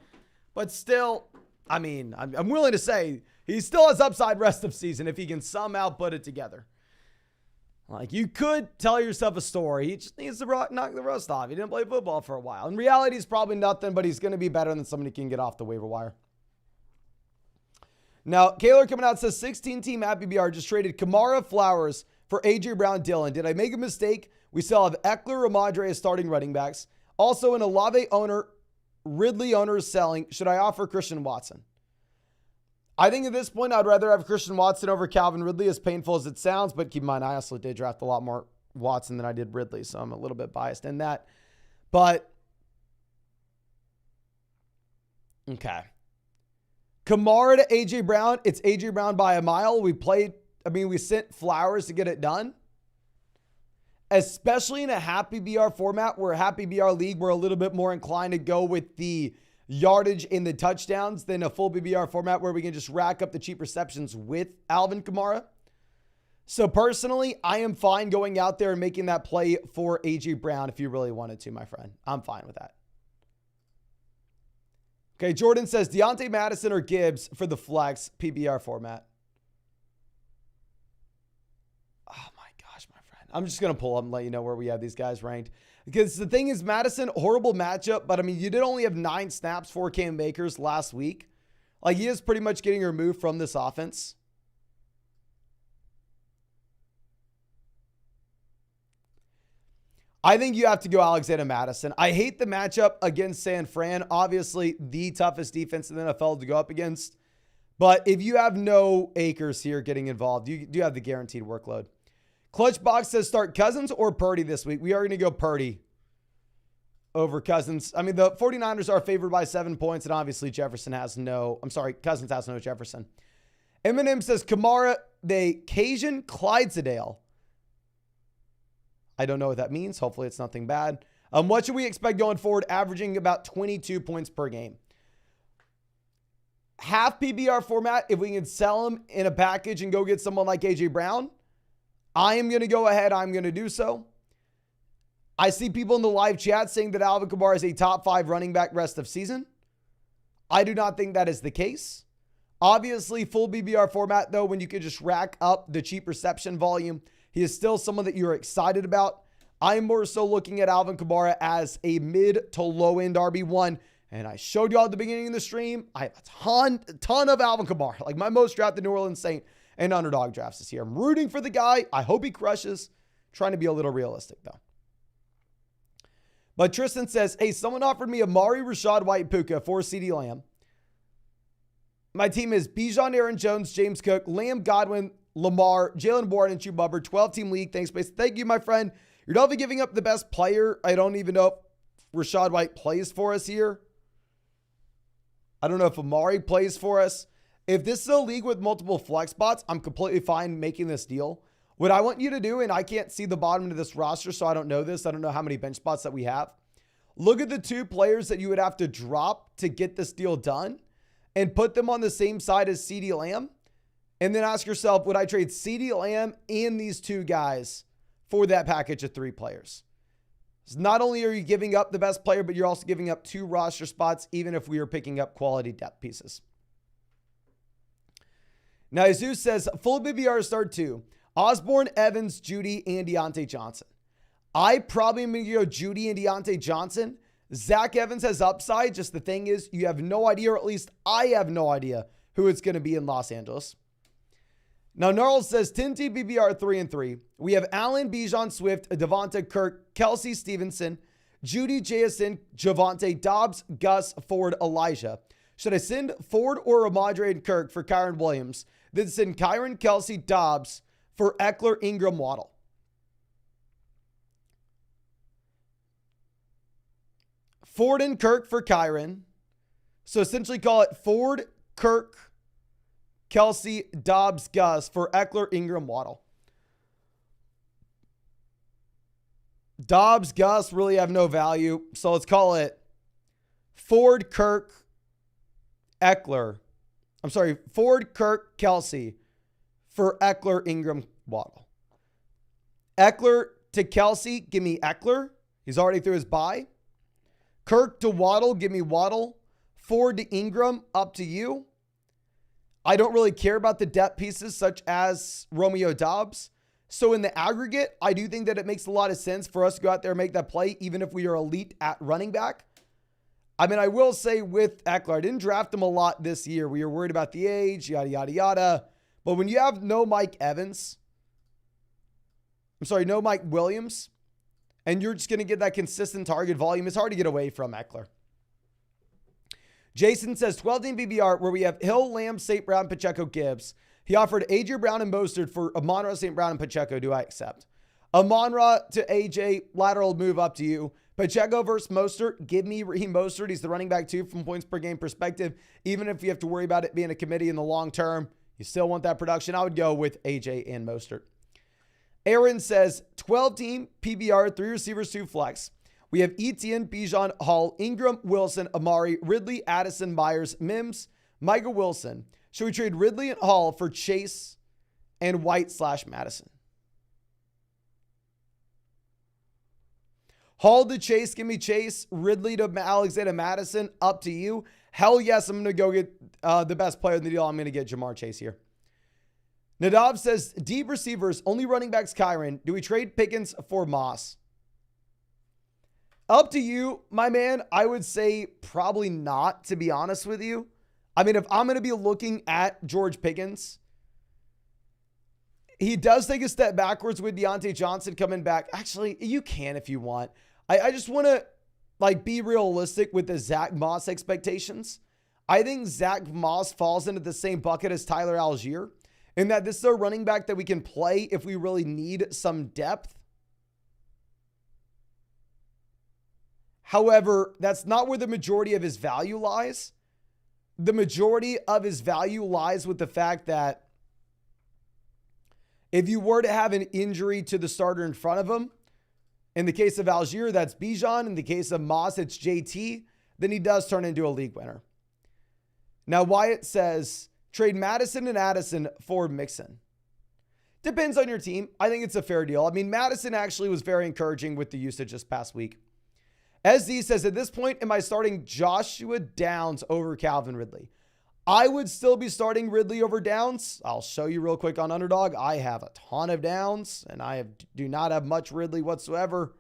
But still, I mean, I'm willing to say he still has upside rest of season if he can somehow put it together. Like, you could tell yourself a story. He just needs to knock the rust off. He didn't play football for a while. In reality, he's probably nothing, but he's going to be better than somebody who can get off the waiver wire. Now, Kaylor coming out says, 16-team at BBR just traded Kamara, Flowers for A.J. Brown, Dillon. Did I make a mistake? We still have Eckler, Ramadre as starting running backs. Also, an Olave owner, Ridley owner is selling. Should I offer Christian Watson? I think at this point, I'd rather have Christian Watson over Calvin Ridley, as painful as it sounds. But keep in mind, I also did draft a lot more Watson than I did Ridley, so I'm a little bit biased in that. But, okay. Kamara to A.J. Brown. It's A.J. Brown by a mile. We sent Flowers to get it done. Especially in a happy BR format, where a happy BR league, we're a little bit more inclined to go with the yardage in the touchdowns than a full BBR format where we can just rack up the cheap receptions with Alvin Kamara. So personally, I am fine going out there and making that play for A.J. Brown if you really wanted to, my friend. I'm fine with that. Okay, Jordan says, Deontay Madison or Gibbs for the flex PBR format. Oh my gosh, my friend. I'm just going to pull up and let you know where we have these guys ranked. Because the thing is, Madison, horrible matchup. But, I mean, you did only have 9 snaps for Cam Akers last week. Like, he is pretty much getting removed from this offense. I think you have to go Alexander Madison. I hate the matchup against San Fran. Obviously, the toughest defense in the NFL to go up against. But if you have no Akers here getting involved, you do have the guaranteed workload. Clutchbox says start Cousins or Purdy this week. We are going to go Purdy over Cousins. I mean, the 49ers are favored by 7 points, and obviously Cousins has no Jefferson. Eminem says Kamara, the Cajun Clydesdale. I don't know what that means. Hopefully it's nothing bad. What should we expect going forward? Averaging about 22 points per game. Half PBR format, if we can sell him in a package and go get someone like A.J. Brown, I am going to go ahead. I'm going to do so. I see people in the live chat saying that Alvin Kamara is a top 5 running back rest of season. I do not think that is the case. Obviously, full BBR format, though, when you can just rack up the cheap reception volume, he is still someone that you're excited about. I'm more so looking at Alvin Kamara as a mid to low end RB1. And I showed you all at the beginning of the stream, I have a ton of Alvin Kamara, like my most drafted New Orleans Saint and Underdog drafts this year. I'm rooting for the guy. I hope he crushes. Trying to be a little realistic, though. But Tristan says, hey, someone offered me Amari, Rashad White, Puka for CeeDee Lamb. My team is Bijan, Aaron Jones, James Cook, Lamb, Godwin, Lamar, Jalen Warren, and Chew Bubber. 12-team league. Thanks, Space. Thank you, my friend. You're definitely giving up the best player. I don't even know if Rashad White plays for us here. I don't know if Amari plays for us. If this is a league with multiple flex spots, I'm completely fine making this deal. What I want you to do, and I can't see the bottom of this roster, so I don't know this. I don't know how many bench spots that we have. Look at the 2 players that you would have to drop to get this deal done and put them on the same side as CeeDee Lamb. And then ask yourself, would I trade CeeDee Lamb and these 2 guys for that package of 3 players? Not only are you giving up the best player, but you're also giving up 2 roster spots, even if we are picking up quality depth pieces. Now, Jesus says, full BBR start 2. Osborne, Evans, Judy, and Deontay Johnson. I probably am going to go Judy and Deontay Johnson. Zach Evans has upside. Just the thing is, you have no idea, or at least I have no idea who it's going to be in Los Angeles. Now, Gnarls says 10-team PPR 3-3. We have Allen, Bijan, Swift, Devonta, Kirk, Kelsey, Stevenson, Judy, Jason, Javonte, Dobbs, Gus, Ford, Elijah. Should I send Ford or Ramondre and Kirk for Kyron Williams? Then send Kyron, Kelsey, Dobbs for Eckler, Ingram, Waddle. Ford and Kirk for Kyron. So essentially call it Ford, Kirk, Kelsey, Dobbs, Gus for Eckler, Ingram, Waddle. Dobbs, Gus really have no value. So let's call it Ford, Kirk, Eckler. I'm sorry, Ford, Kirk, Kelsey for Eckler, Ingram, Waddle. Eckler to Kelsey, give me Eckler. He's already through his bye. Kirk to Waddle, give me Waddle. Ford to Ingram, up to you. I don't really care about the depth pieces such as Romeo Dobbs. So in the aggregate, I do think that it makes a lot of sense for us to go out there and make that play, even if we are elite at running back. I mean, I will say with Eckler, I didn't draft him a lot this year. We were worried about the age, yada, yada, yada. But when you have no Mike Williams, and you're just going to get that consistent target volume, it's hard to get away from Eckler. Jason says 12-team PPR where we have Hill, Lamb, St. Brown, Pacheco, Gibbs. He offered AJ Brown and Mostert for Amon-Ra, St. Brown, and Pacheco. Do I accept? Amon-Ra to AJ, lateral move up to you. Pacheco versus Mostert. Give me Raheem Mostert. He's the running back too from points per game perspective. Even if you have to worry about it being a committee in the long term, you still want that production. I would go with AJ and Mostert. Aaron says 12-team PPR, 3 receivers, 2 flex. We have Etienne, Bijan, Hall, Ingram, Wilson, Amari, Ridley, Addison, Myers, Mims, Michael Wilson. Should we trade Ridley and Hall for Chase and White/Madison? Hall to Chase, give me Chase. Ridley to Alexander Madison, up to you. Hell yes, I'm going to go get the best player in the deal. I'm going to get Jamar Chase here. Nadav says, deep receivers, only running backs Kyron. Do we trade Pickens for Moss? Up to you, my man. I would say probably not, to be honest with you. I mean, if I'm going to be looking at George Pickens, he does take a step backwards with Deontay Johnson coming back. Actually, you can if you want. I just want to be realistic with the Zach Moss expectations. I think Zach Moss falls into the same bucket as Tyler Algier in that this is a running back that we can play if we really need some depth. However, that's not where the majority of his value lies. The majority of his value lies with the fact that if you were to have an injury to the starter in front of him, in the case of Algier, that's Bijan. In the case of Moss, it's JT. Then he does turn into a league winner. Now, Wyatt says, trade Madison and Addison for Mixon. Depends on your team. I think it's a fair deal. I mean, Madison actually was very encouraging with the usage this past week. SZ says, at this point, am I starting Joshua Downs over Calvin Ridley? I would still be starting Ridley over Downs. I'll show you real quick on Underdog. I have a ton of Downs, and I do not have much Ridley whatsoever.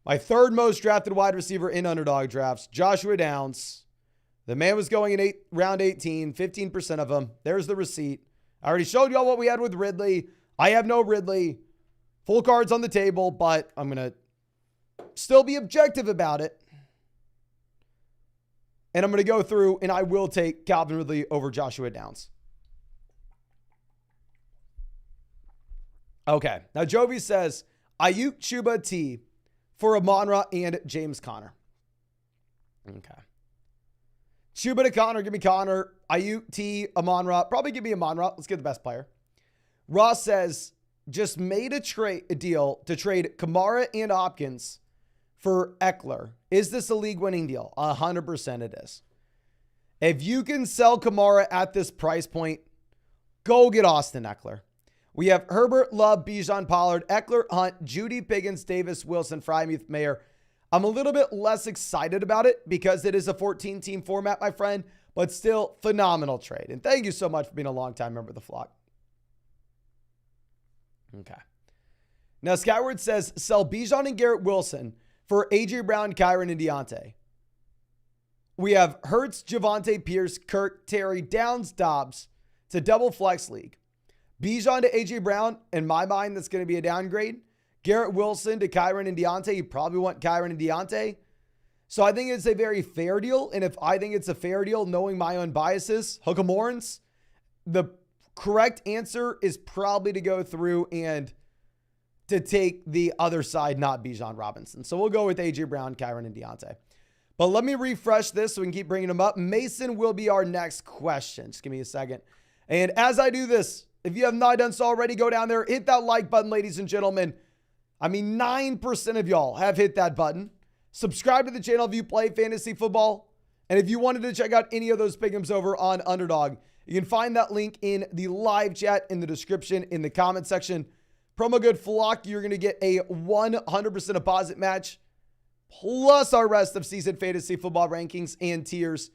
My third most drafted wide receiver in Underdog drafts, Joshua Downs. The man was going in round 18, 15% of them. There's the receipt. I already showed y'all what we had with Ridley. I have no Ridley. Full cards on the table, but I'm going to still be objective about it. And I'm going to go through and I will take Calvin Ridley over Joshua Downs. Okay. Now, Jovi says, Ayuk, Chuba, T for Amon-Ra and James Conner. Okay. Chuba to Conner. Give me Conner. Ayuk, T, Amon-Ra. Probably give me Amon-Ra. Let's get the best player. Ross says, just made a deal to trade Kamara and Hopkins for Eckler. Is this a league-winning deal? 100% it is. If you can sell Kamara at this price point, go get Austin Eckler. We have Herbert, Love, Bijan, Pollard, Eckler, Hunt, Judy, Pickens, Davis, Wilson, Freiermuth, Mayer. I'm a little bit less excited about it because it is a 14-team format, my friend, but still phenomenal trade. And thank you so much for being a long-time member of the flock. Okay. Now, Skyward says, sell Bijan and Garrett Wilson for A.J. Brown, Kyron, and Deontay. We have Hurts, Javonte Pierce, Kirk, Terry, Downs, Dobbs. It's a double flex league. Bijan to A.J. Brown, in my mind, that's going to be a downgrade. Garrett Wilson to Kyron and Deontay. You probably want Kyron and Deontay. So I think it's a very fair deal. And if I think it's a fair deal, knowing my own biases, hook 'em horns, the correct answer is probably to go through and to take the other side, not Bijan Robinson. So we'll go with A.J. Brown, Kyron, and Deontay. But let me refresh this so we can keep bringing them up. Mason will be our next question. Just give me a second. And as I do this, if you have not done so already, go down there, hit that like button, ladies and gentlemen. 9% of y'all have hit that button. Subscribe to the channel if you play fantasy football. And if you wanted to check out any of those pick'ems over on Underdog, you can find that link in the live chat, in the description, in the comment section. Promo code FLOCK, you're going to get a 100% deposit match, plus our rest of season fantasy football rankings and tiers,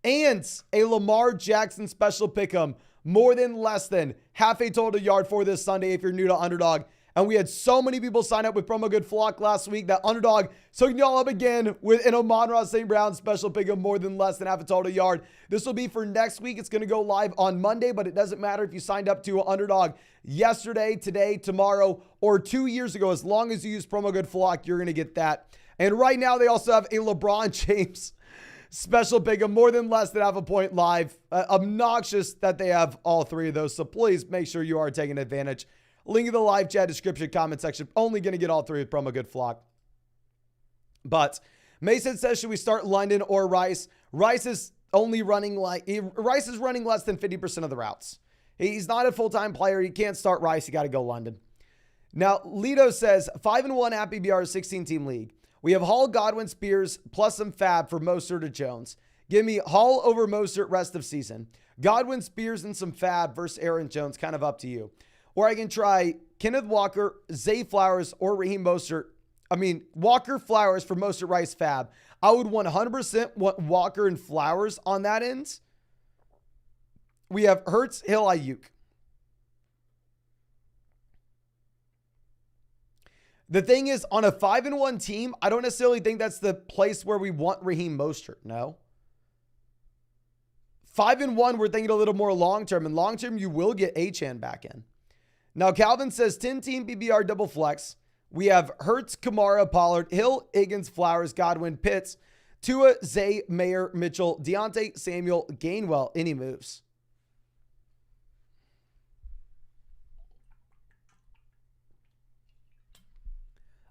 and a Lamar Jackson special pick'em, more than less than half a total yard for this Sunday if you're new to Underdog. And we had so many people sign up with promo code FLOCK last week that Underdog took y'all up again with an Amon-Ra St. Brown special pick'em, more than less than half a total yard. This will be for next week. It's going to go live on Monday, but it doesn't matter if you signed up to Underdog yesterday, today, tomorrow, or 2 years ago. As long as you use promo code FLOCK, you're going to get that. And right now, they also have a LeBron James special pick'em, more than less than half a point live. Obnoxious that they have all three of those, so please make sure you are taking advantage. Link in the live chat, description, comment section. Only going to get all three with promo code FLOCK. But Mason says, should we start London or Rice? Rice is running less than 50% of the routes. He's not a full-time player. You can't start Rice. You got to go London. Now, Lito says, 5-1 at PBR 16-team league. We have Hall, Godwin, Spears, plus some fab for Mostert or Jones. Give me Hall over Mostert rest of season. Godwin, Spears, and some fab versus Aaron Jones. Kind of up to you. Or I can try Kenneth Walker, Zay Flowers, or Raheem Mostert. Walker, Flowers for Mostert, Rice, fab. I would 100% want Walker and Flowers on that end. We have Hurts, Hill, Ayuk. The thing is, on a 5-1 team, I don't necessarily think that's the place where we want Raheem Mostert. No. 5-1, we're thinking a little more long-term. And long-term, you will get Achane back in. Now, Calvin says 10-team PBR double flex. We have Hurts, Kamara, Pollard, Hill, Higgins, Flowers, Godwin, Pitts, Tua, Zay, Mayer, Mitchell, Deontay, Samuel, Gainwell. Any moves?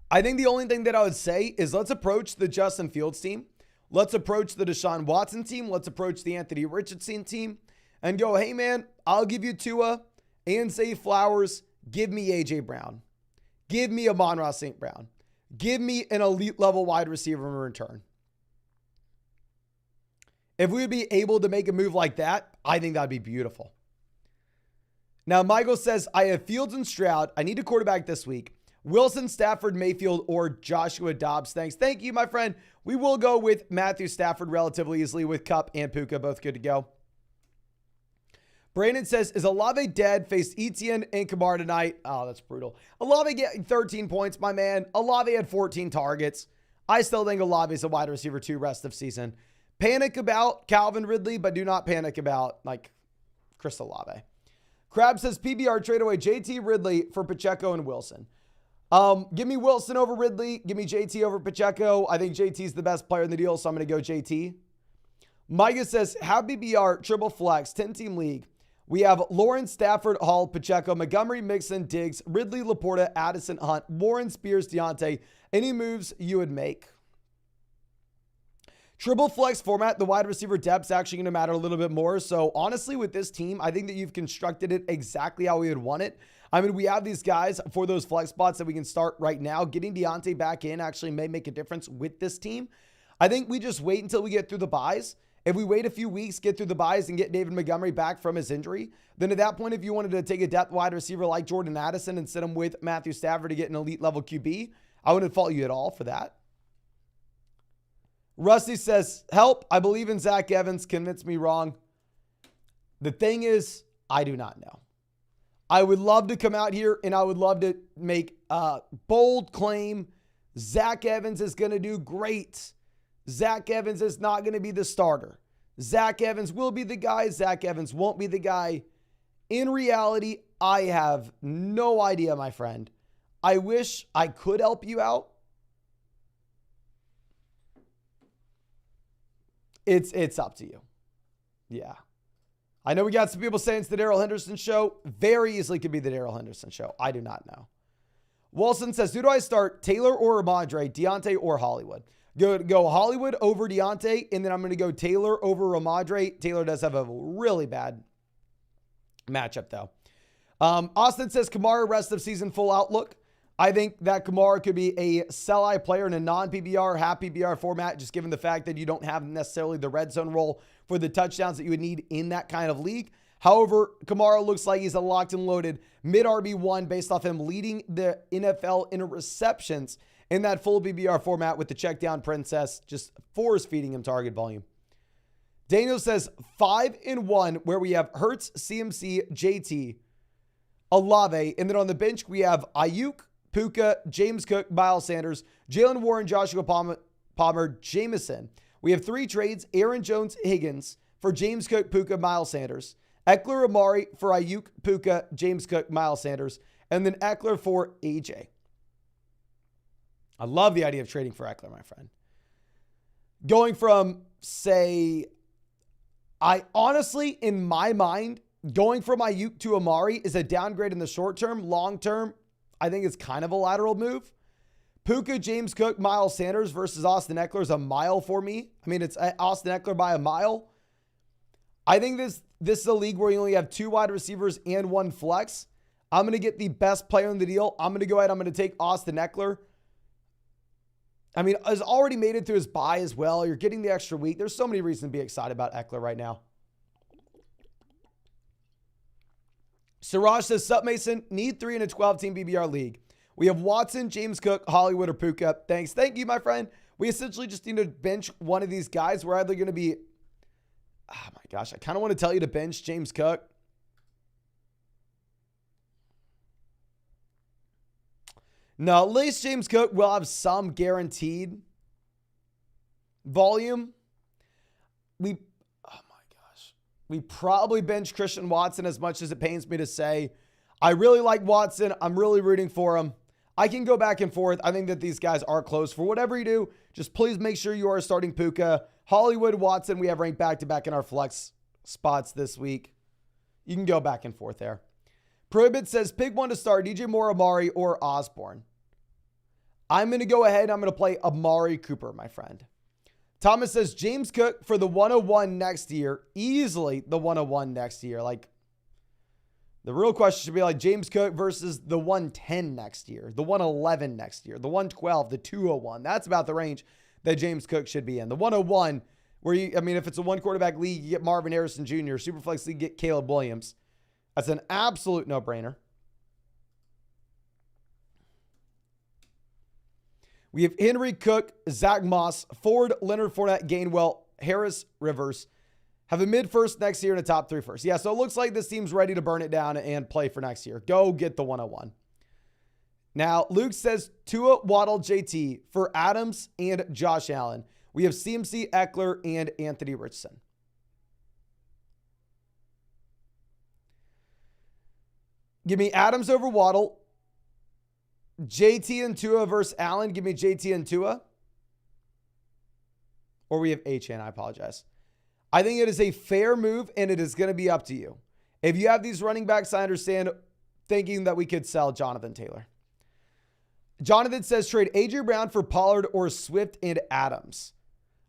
I think the only thing that I would say is let's approach the Justin Fields team. Let's approach the Deshaun Watson team. Let's approach the Anthony Richardson team and go, hey, man, I'll give you Tua and Zay Flowers. Give me A.J. Brown. Give me Amon-Ra St. Brown. Give me an elite level wide receiver in return. If we would be able to make a move like that, I think that'd be beautiful. Now, Michael says, I have Fields and Stroud. I need a quarterback this week. Wilson, Stafford, Mayfield, or Joshua Dobbs. Thanks. Thank you, my friend. We will go with Matthew Stafford relatively easily with Kupp and Puka both good to go. Brandon says, is Olave dead? Faced Etienne and Kamara tonight. Oh, that's brutal. Olave getting 13 points, my man. Olave had 14 targets. I still think Olave is a wide receiver 2 rest of season. Panic about Calvin Ridley, but do not panic about Chris Olave. Crab says, PBR trade away JT Ridley for Pacheco and Wilson. Give me Wilson over Ridley. Give me JT over Pacheco. I think JT's the best player in the deal, so I'm going to go JT. Micah says, have BBR triple flex, 10-team league. We have Lawrence, Stafford, Hall, Pacheco, Montgomery, Mixon, Diggs, Ridley, Laporta, Addison, Hunt, Warren, Spears, Deontay. Any moves you would make? Triple flex format, the wide receiver depth's actually going to matter a little bit more. So honestly, with this team, I think that you've constructed it exactly how we would want it. We have these guys for those flex spots that we can start right now. Getting Deontay back in actually may make a difference with this team. I think we just wait until we get through the buys. If we wait a few weeks, get through the buys, and get David Montgomery back from his injury, then at that point, if you wanted to take a depth wide receiver like Jordan Addison and sit him with Matthew Stafford to get an elite level QB, I wouldn't fault you at all for that. Rusty says, help, I believe in Zach Evans. Convince me wrong. The thing is, I do not know. I would love to come out here and I would love to make a bold claim. Zach Evans is going to do great. Zach Evans is not going to be the starter. Zach Evans will be the guy. Zach Evans won't be the guy. In reality, I have no idea, my friend. I wish I could help you out. It's up to you. Yeah. I know we got some people saying it's the Darrell Henderson show. Very easily could be the Darrell Henderson show. I do not know. Wilson says, who do I start? Taylor or Ramondre? Deontay or Hollywood? Go Hollywood over Deontay, and then I'm going to go Taylor over Ramondre. Taylor does have a really bad matchup, though. Austin says, Kamara rest of season full outlook. I think that Kamara could be a sell-high player in a non-PPR, half PPR format, just given the fact that you don't have necessarily the red zone role for the touchdowns that you would need in that kind of league. However, Kamara looks like he's a locked and loaded mid RB1 based off him leading the NFL in receptions in that full PPR format with the check down princess, just force feeding him target volume. Daniel says 5-1, where we have Hurts, CMC, JT, Olave, and then on the bench we have Ayuk, Puka, James Cook, Miles Sanders, Jalen Warren, Joshua Palmer, Jameson. We have 3 trades: Aaron Jones, Higgins for James Cook, Puka, Miles Sanders, Eckler, Amari for Ayuk, Puka, James Cook, Miles Sanders, and then Eckler for AJ. I love the idea of trading for Eckler, my friend. Going from, say, I honestly, in my mind, going from Ayuk to Amari is a downgrade in the short term. Long term, I think it's kind of a lateral move. Puka, James Cook, Miles Sanders versus Austin Eckler is a mile for me. I mean, it's Austin Eckler by a mile. I think this is a league where you only have 2 wide receivers and 1 flex. I'm going to get the best player in the deal. I'm going to go ahead. I'm going to take Austin Eckler. I mean, has already made it through his bye as well. You're getting the extra week. There's so many reasons to be excited about Eckler right now. Siraj says, sup, Mason? Need 3 in a 12-team BBR league. We have Watson, James Cook, Hollywood, or Puka. Thanks. Thank you, my friend. We essentially just need to bench one of these guys. We're either going to be... Oh, my gosh. I kind of want to tell you to bench James Cook. No, at least James Cook will have some guaranteed volume. We probably bench Christian Watson, as much as it pains me to say. I really like Watson. I'm really rooting for him. I can go back and forth. I think that these guys are close. For whatever you do, just please make sure you are starting Puka. Hollywood, Watson, we have ranked back-to-back in our flex spots this week. You can go back and forth there. Prohibit says, pick one to start, DJ Moore, Amari, or Osborne. I'm going to go ahead. I'm going to play Amari Cooper, my friend. Thomas says, James Cook for the 101 next year. Easily the 101 next year. Like, the real question should be like James Cook versus the 110 next year, the 111 next year, the 112, the 201. That's about the range that James Cook should be in. The 101, where if it's a 1 quarterback league, you get Marvin Harrison Jr., Superflex league, get Caleb Williams. That's an absolute no-brainer. We have Henry, Cook, Zach Moss, Ford, Leonard Fournette, Gainwell, Harris, Rivers. Have a mid-first next year and a top 3 first. Yeah, so it looks like this team's ready to burn it down and play for next year. Go get the 101. Now, Luke says Tua, Waddle, JT for Adams and Josh Allen. We have CMC, Eckler, and Anthony Richardson. Give me Adams over Waddle. JT and Tua versus Allen. Give me JT and Tua. Or we have HN. I apologize. I think it is a fair move, and it is going to be up to you. If you have these running backs, I understand thinking that we could sell Jonathan Taylor. Jonathan says trade A.J. Brown for Pollard or Swift and Adams.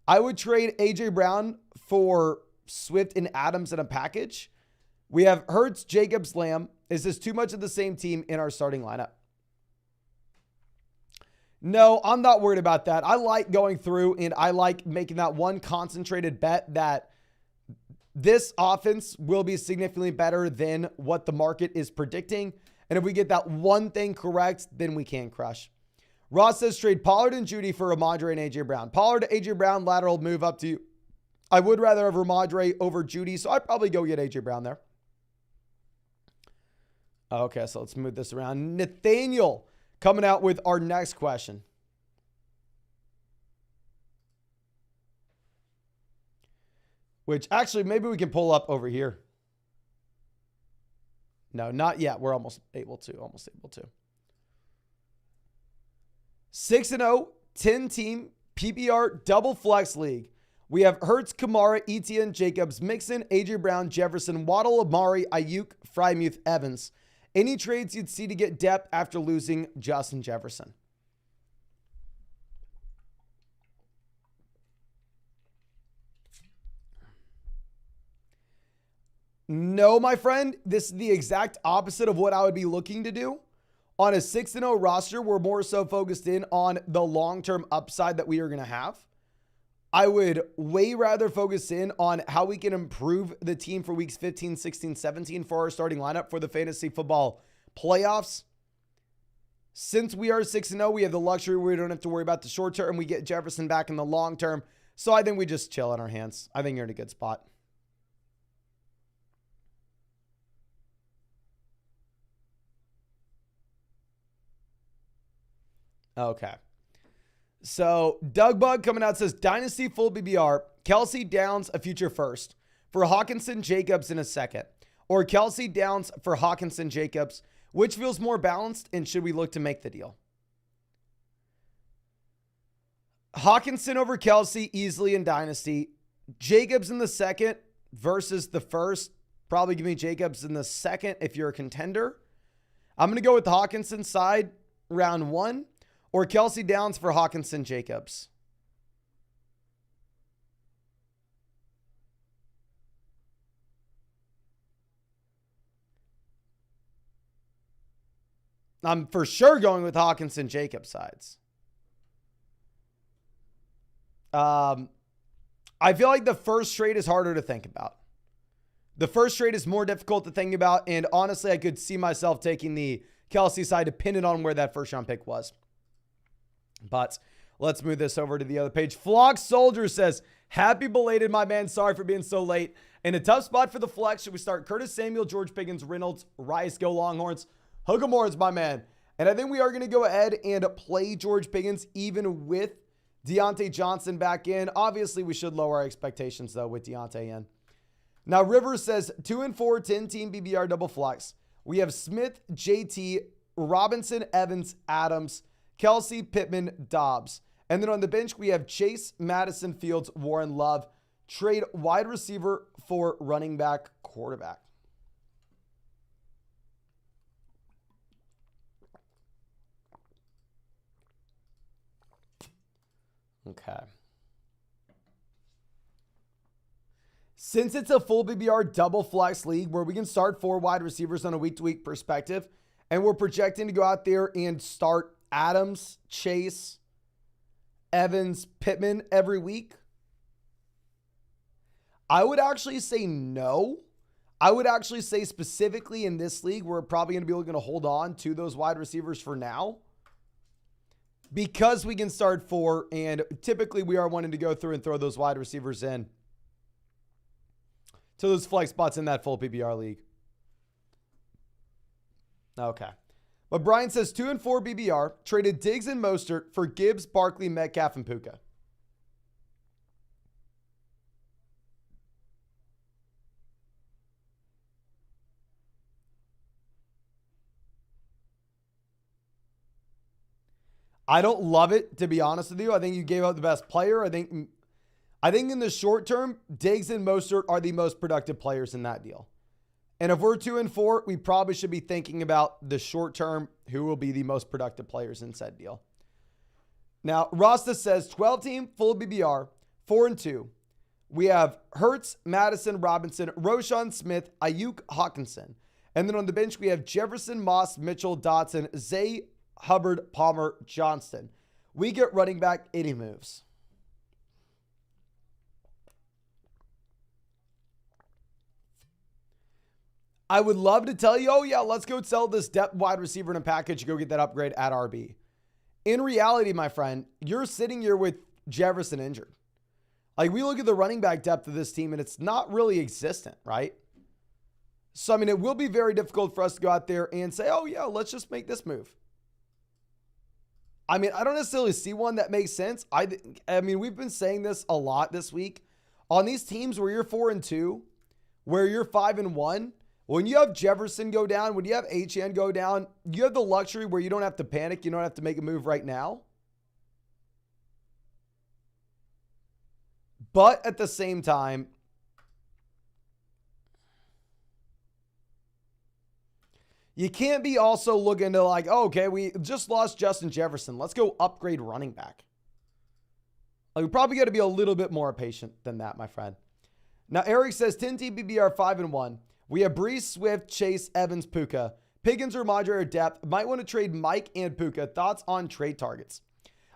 I would trade A.J. Brown for Swift and Adams in a package. We have Hurts, Jacobs, Lamb. Is this too much of the same team in our starting lineup? No, I'm not worried about that. I like going through and I like making that one concentrated bet that this offense will be significantly better than what the market is predicting. And if we get that one thing correct, then we can crush. Ross says trade Pollard and Judy for Ramondre and A.J. Brown. Pollard to A.J. Brown, lateral move up to you. I would rather have Ramondre over Judy, so I'd probably go get A.J. Brown there. Okay, so let's move this around. Nathaniel coming out with our next question. which actually maybe we can pull up over here. No, not yet. We're almost able to. 6-0, 10-team PPR double flex league. We have Hurts, Kamara, Etienne, Jacobs, Mixon, A.J. Brown, Jefferson, Waddle, Amari, Ayuk, Freiermuth, Evans. Any trades you'd see to get depth after losing Justin Jefferson? No, my friend. This is the exact opposite of what I would be looking to do. On a 6-0 roster, we're more so focused in on the long-term upside that we are going to have. I would way rather focus in on how we can improve the team for weeks 15, 16, 17 for our starting lineup for the fantasy football playoffs. Since we are 6-0, we have the luxury where we don't have to worry about the short term. We get Jefferson back in the long term. So I think we just chill in our hands. I think you're in a good spot. Okay. So Doug Bug coming out says Dynasty full BBR, Kelsey Downs a future first for Hawkinson Jacobs in a second, or Kelsey Downs for Hawkinson Jacobs. Which feels more balanced, and should we look to make the deal? Hawkinson over Kelsey easily in Dynasty. Jacobs in the second versus the first. Probably give me Jacobs in the second if you're a contender. I'm going to go with the Hawkinson side round 1. Or Kelsey Downs for Hawkinson Jacobs. I'm for sure going with Hawkinson Jacobs sides. I feel like the first trade is harder to think about. The first trade is more difficult to think about. And honestly, I could see myself taking the Kelsey side depending on where that first round pick was. But let's move this over to the other page. Flock Soldier says, happy belated, my man. Sorry for being so late. In a tough spot for the flex, should we start Curtis Samuel, George Pickens, Reynolds, Rice, go Longhorns? Hook 'em horns, my man. And I think we are going to go ahead and play George Pickens even with Deontay Johnson back in. Obviously, we should lower our expectations, though, with Deontay in. Now, Rivers says 2-4, 10-team BBR double flex. We have Smith, JT, Robinson, Evans, Adams, Kelsey, Pittman, Dobbs. And then on the bench, we have Chase, Madison, Fields, Warren, Love. Trade wide receiver for running back, quarterback. Okay. Since it's a full BBR double flex league where we can start 4 wide receivers on a week-to-week perspective, and we're projecting to go out there and start Adams, Chase, Evans, Pittman every week, I would actually say no. I would actually say specifically in this league, we're probably going to be looking to hold on to those wide receivers for now because we can start 4, and typically we are wanting to go through and throw those wide receivers in to those flex spots in that full PPR league. Okay. But Brian says 2-4 BBR, traded Diggs and Mostert for Gibbs, Barkley, Metcalf, and Puka. I don't love it, to be honest with you. I think you gave up the best player. I think in the short term, Diggs and Mostert are the most productive players in that deal. And if we're 2-4, we probably should be thinking about the short term, who will be the most productive players in said deal. Now, Rasta says 12-team, full BBR, 4-2. We have Hurts, Madison, Robinson, Roschon Smith, Ayuk, Hawkinson. And then on the bench, we have Jefferson, Moss, Mitchell, Dotson, Zay, Hubbard, Palmer, Johnston. We get running back, any moves. I would love to tell you, oh yeah, let's go sell this depth wide receiver in a package, go get that upgrade at RB. In reality, my friend, you're sitting here with Jefferson injured. Like, we look at the running back depth of this team and it's not really existent, right? So, I mean, it will be very difficult for us to go out there and say, oh yeah, let's just make this move. I mean, I don't necessarily see one that makes sense. I mean, we've been saying this a lot this week On these teams where you're 4-2, where you're 5-1, when you have Jefferson go down, when you have Achane go down, you have the luxury where you don't have to panic. You don't have to make a move right now. But at the same time, you can't be also looking to like, oh, okay, we just lost Justin Jefferson. Let's go upgrade running back. Like, we probably got to be a little bit more patient than that, my friend. Now, Eric says 10 TBBR 5-1. We have Brees, Swift, Chase, Evans, Puka. Pickens or Madre or depth. Might want to trade Mike and Puka. Thoughts on trade targets?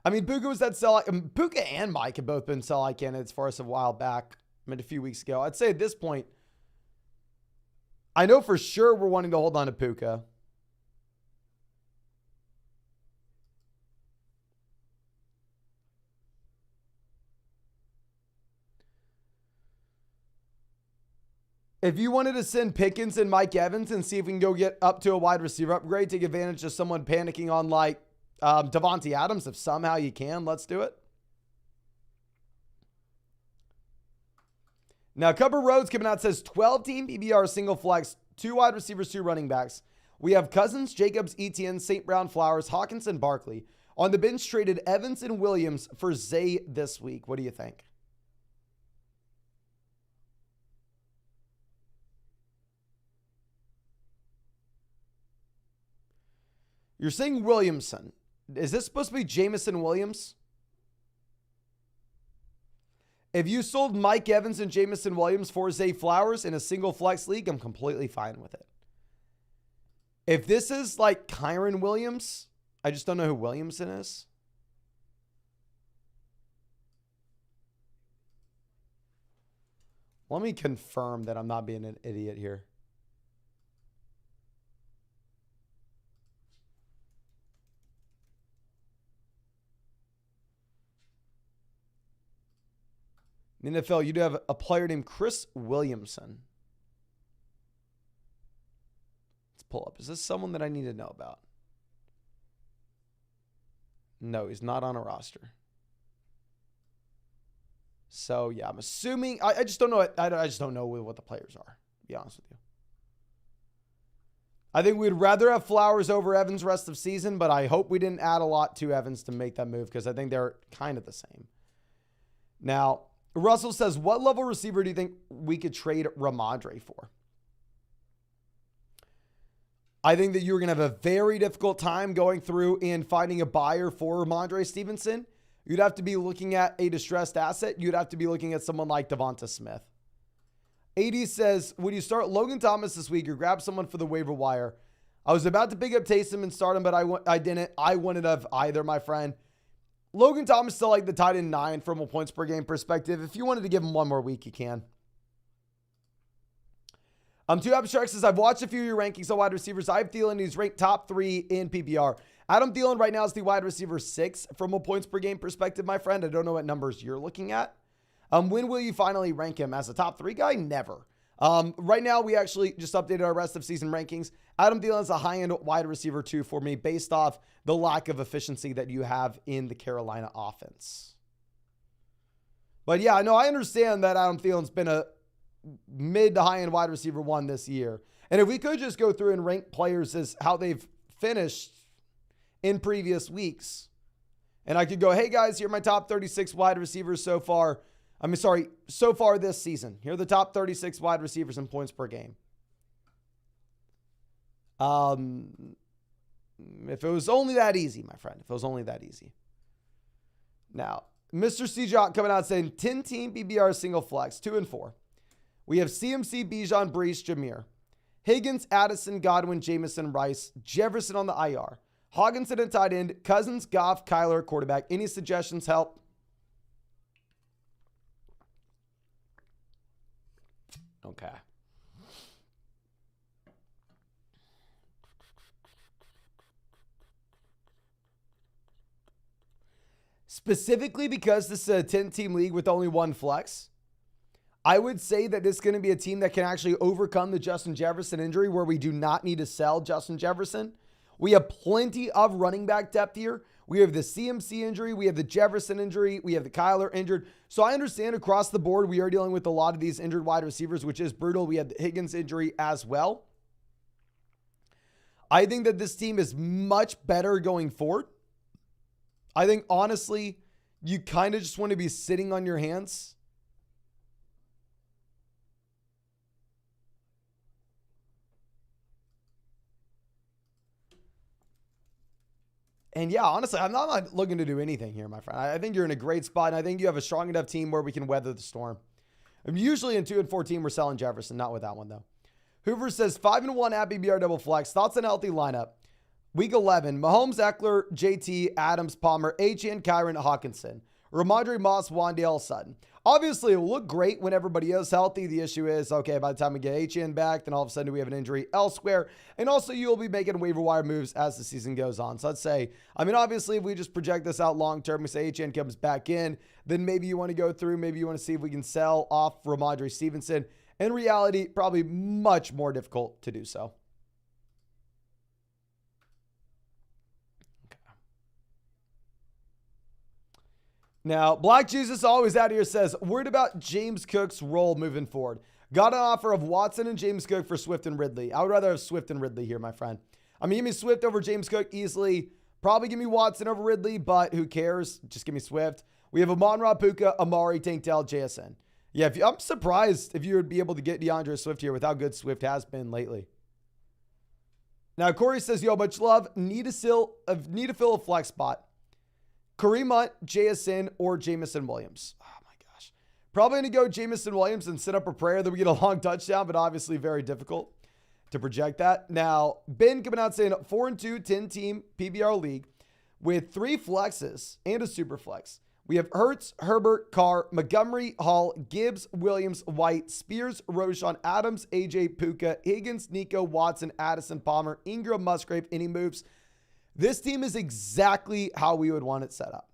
I mean, Puka was that sell. Puka and Mike have both been sell-high candidates for us a while back. I mean, a few weeks ago. I'd say at this point, I know for sure we're wanting to hold on to Puka. If you wanted to send Pickens and Mike Evans and see if we can go get up to a wide receiver upgrade, take advantage of someone panicking on like Davante Adams, if somehow you can, let's do it. Now, Cupber Rhodes coming out says 12-team PBR single flex, 2 wide receivers, 2 running backs. We have Cousins, Jacobs, Etienne, St. Brown, Flowers, Hawkinson, Barkley. On the bench, traded Evans and Williams for Zay this week. What do you think? You're saying Williamson. Is this supposed to be Jamison Williams? If you sold Mike Evans and Jamison Williams for Zay Flowers in a single flex league, I'm completely fine with it. If this is like Kyron Williams, I just don't know who Williamson is. Let me confirm that I'm not being an idiot here. In the NFL, you do have a player named Chris Williamson. Let's pull up. Is this someone that I need to know about? No, he's not on a roster. So, yeah, I'm assuming. I just don't know. I just don't know what the players are, to be honest with you. I think we'd rather have Flowers over Evans rest of season, but I hope we didn't add a lot to Evans to make that move because I think they're kind of the same. Now, Russell says, what level receiver do you think we could trade Ramondre for? I think that you're going to have a very difficult time going through and finding a buyer for Ramondre Stevenson. You'd have to be looking at a distressed asset. You'd have to be looking at someone like Devonta Smith. AD says, would you start Logan Thomas this week or grab someone for the waiver wire? I was about to pick up Taysom and start him, but I didn't. I wouldn't have either, my friend. Logan Thomas still like the tight end 9 from a points per game perspective. If you wanted to give him one more week, you can. Two Abstract says, I've watched a few of your rankings on wide receivers. I have Thielen. He's ranked top 3 in PPR. Adam Thielen right now is the wide receiver 6 from a points per game perspective, my friend. I don't know what numbers you're looking at. When will you finally rank him as a top 3 guy? Never. Right now, we actually just updated our rest of season rankings. Adam Thielen is a high-end wide receiver 2 for me based off the lack of efficiency that you have in the Carolina offense. But yeah, no, I understand that Adam Thielen's been a mid to high-end wide receiver 1 this year. And if we could just go through and rank players as how they've finished in previous weeks, and I could go, hey guys, here are my top 36 wide receivers so far. So far this season. Here are the top 36 wide receivers in points per game. If it was only that easy, my friend. If it was only that easy. Now, Mr. C-Jock coming out saying 10-team BBR single flex, 2 and 4. We have CMC, Bijan, Brees, Jameer. Higgins, Addison, Godwin, Jamison, Rice. Jefferson on the IR. Hawkinson at tight end. Cousins, Goff, Kyler, quarterback. Any suggestions help? Okay. Specifically because this is a 10-team league with only 1 flex, I would say that this is going to be a team that can actually overcome the Justin Jefferson injury where we do not need to sell Justin Jefferson. We have plenty of running back depth here. We have the CMC injury. We have the Jefferson injury. We have the Kyler injured. So I understand across the board, we are dealing with a lot of these injured wide receivers, which is brutal. We have the Higgins injury as well. I think that this team is much better going forward. I think, honestly, you kind of just want to be sitting on your hands. And yeah, honestly, I'm not looking to do anything here, my friend. I think you're in a great spot, and I think you have a strong enough team where we can weather the storm. Usually in 2 and 14, we're selling Jefferson. Not with that one, though. Hoover says 5-1 at BBR double flex. Thoughts on a healthy lineup? Week 11, Mahomes, Eckler, JT, Adams, Palmer, Achane, Kyron, Hawkinson, Ramondre Moss, Wandale, Sutton. Obviously, it will look great when everybody is healthy. The issue is, okay, by the time we get Achane back, then all of a sudden we have an injury elsewhere. And also, you'll be making waiver wire moves as the season goes on. So let's say, obviously, if we just project this out long term, we say Achane comes back in, then maybe you want to go through, maybe you want to see if we can sell off Ramondre Stevenson. In reality, probably much more difficult to do so. Now, Black Jesus always out here says, worried about James Cook's role moving forward. Got an offer of Watson and James Cook for Swift and Ridley. I would rather have Swift and Ridley here, my friend. Give me Swift over James Cook easily. Probably give me Watson over Ridley, but who cares? Just give me Swift. We have Amon-Ra, Puka, Amari, Tank Dell, JSN. Yeah, I'm surprised if you would be able to get DeAndre Swift here with how good Swift has been lately. Now, Corey says, yo, much love. Need to fill a flex spot. Kareem Hunt, JSN, or Jamison Williams. Oh, my gosh. Probably going to go Jamison Williams and set up a prayer that we get a long touchdown, but obviously very difficult to project that. Now, Ben coming out saying 4-2, 10-team PBR league with 3 flexes and a super flex. We have Hurts, Herbert, Carr, Montgomery, Hall, Gibbs, Williams, White, Spears, Roshan, Adams, AJ, Puka, Higgins, Nico, Watson, Addison, Palmer, Ingram, Musgrave, any moves. This team is exactly how we would want it set up.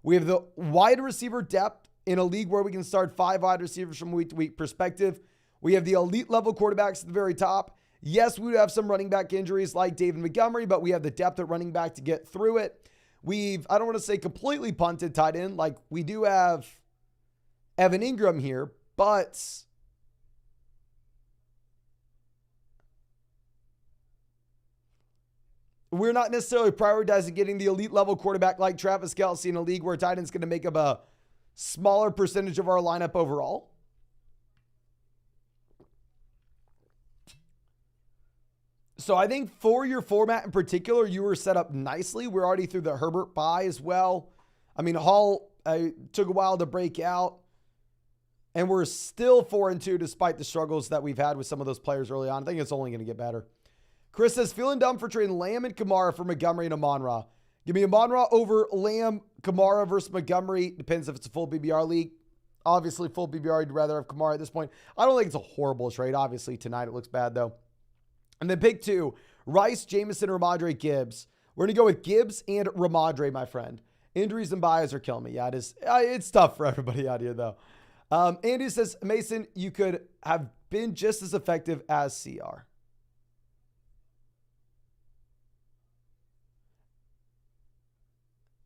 We have the wide receiver depth in a league where we can start 5 wide receivers from week to week perspective. We have the elite level quarterbacks at the very top. Yes, we would have some running back injuries like David Montgomery, but we have the depth at running back to get through it. I don't want to say completely punted tight end. Like we do have Evan Ingram here, but we're not necessarily prioritizing getting the elite level quarterback like Travis Kelce in a league where tight end's going to make up a smaller percentage of our lineup overall. So I think for your format in particular, you were set up nicely. We're already through the Herbert bye as well. Hall took a while to break out. And we're still 4-2 despite the struggles that we've had with some of those players early on. I think it's only going to get better. Chris says, feeling dumb for trading Lamb and Kamara for Montgomery and Amon-Ra. Give me Amon-Ra over Lamb, Kamara versus Montgomery. Depends if it's a full BBR league. Obviously, full BBR, you'd rather have Kamara at this point. I don't think it's a horrible trade. Obviously, tonight it looks bad, though. And then pick 2, Rice, Jameson, Ramondre, Gibbs. We're going to go with Gibbs and Ramondre, my friend. Injuries and bias are killing me. Yeah, it's tough for everybody out here, though. Andy says, Mason, you could have been just as effective as CR.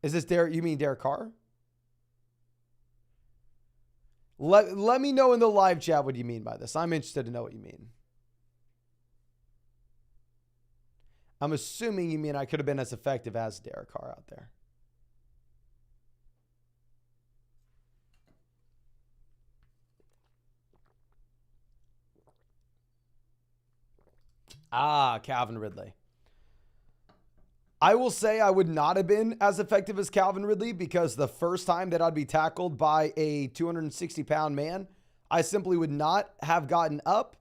Is this Derek? You mean Derek Carr? Let me know in the live chat what you mean by this. I'm interested to know what you mean. I'm assuming you mean I could have been as effective as Derek Carr out there. Calvin Ridley. I will say I would not have been as effective as Calvin Ridley because the first time that I'd be tackled by a 260-pound man, I simply would not have gotten up.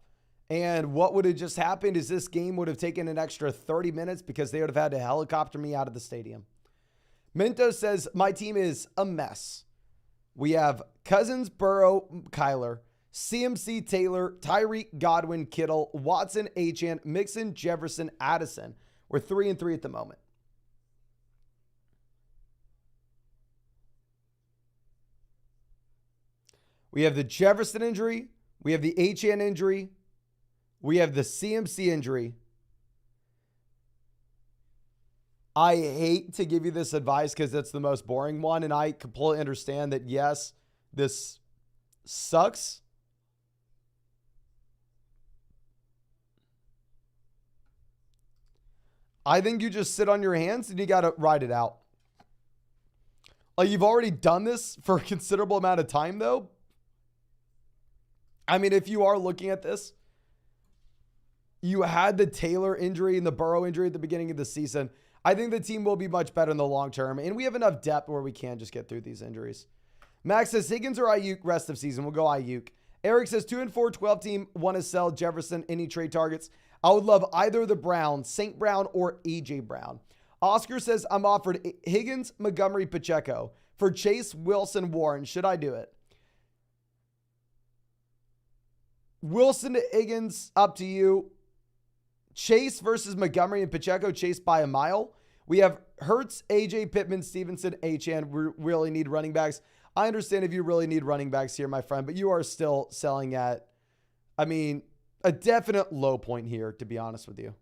And what would have just happened is this game would have taken an extra 30 minutes because they would have had to helicopter me out of the stadium. Minto says, my team is a mess. We have Cousins, Burrow, Kyler, CMC, Taylor, Tyreek, Godwin, Kittle, Watson, Achane, Mixon, Jefferson, Addison. We're 3-3 at the moment. We have the Jefferson injury. We have the Achane injury. We have the CMC injury. I hate to give you this advice because it's the most boring one, and I completely understand that, yes, this sucks. I think you just sit on your hands and you got to ride it out. Like, you've already done this for a considerable amount of time, though. I mean, if you are looking at this, you had the Taylor injury and the Burrow injury at the beginning of the season. I think the team will be much better in the long term, and we have enough depth where we can just get through these injuries. Max says Higgins or Ayuk rest of season. We'll go Ayuk. Eric says 2-4, 12 team, want to sell Jefferson. Any trade targets? I would love either the Browns, St. Brown or A.J. Brown. Oscar says I'm offered Higgins, Montgomery, Pacheco for Chase, Wilson, Warren. Should I do it? Wilson to Higgins, up to you. Chase versus Montgomery and Pacheco, Chase by a mile. We have Hurts, AJ, Pittman, Stevenson, Achane. We really need running backs. I understand if you really need running backs here, my friend, but you are still selling at, I mean, a definite low point here, to be honest with you.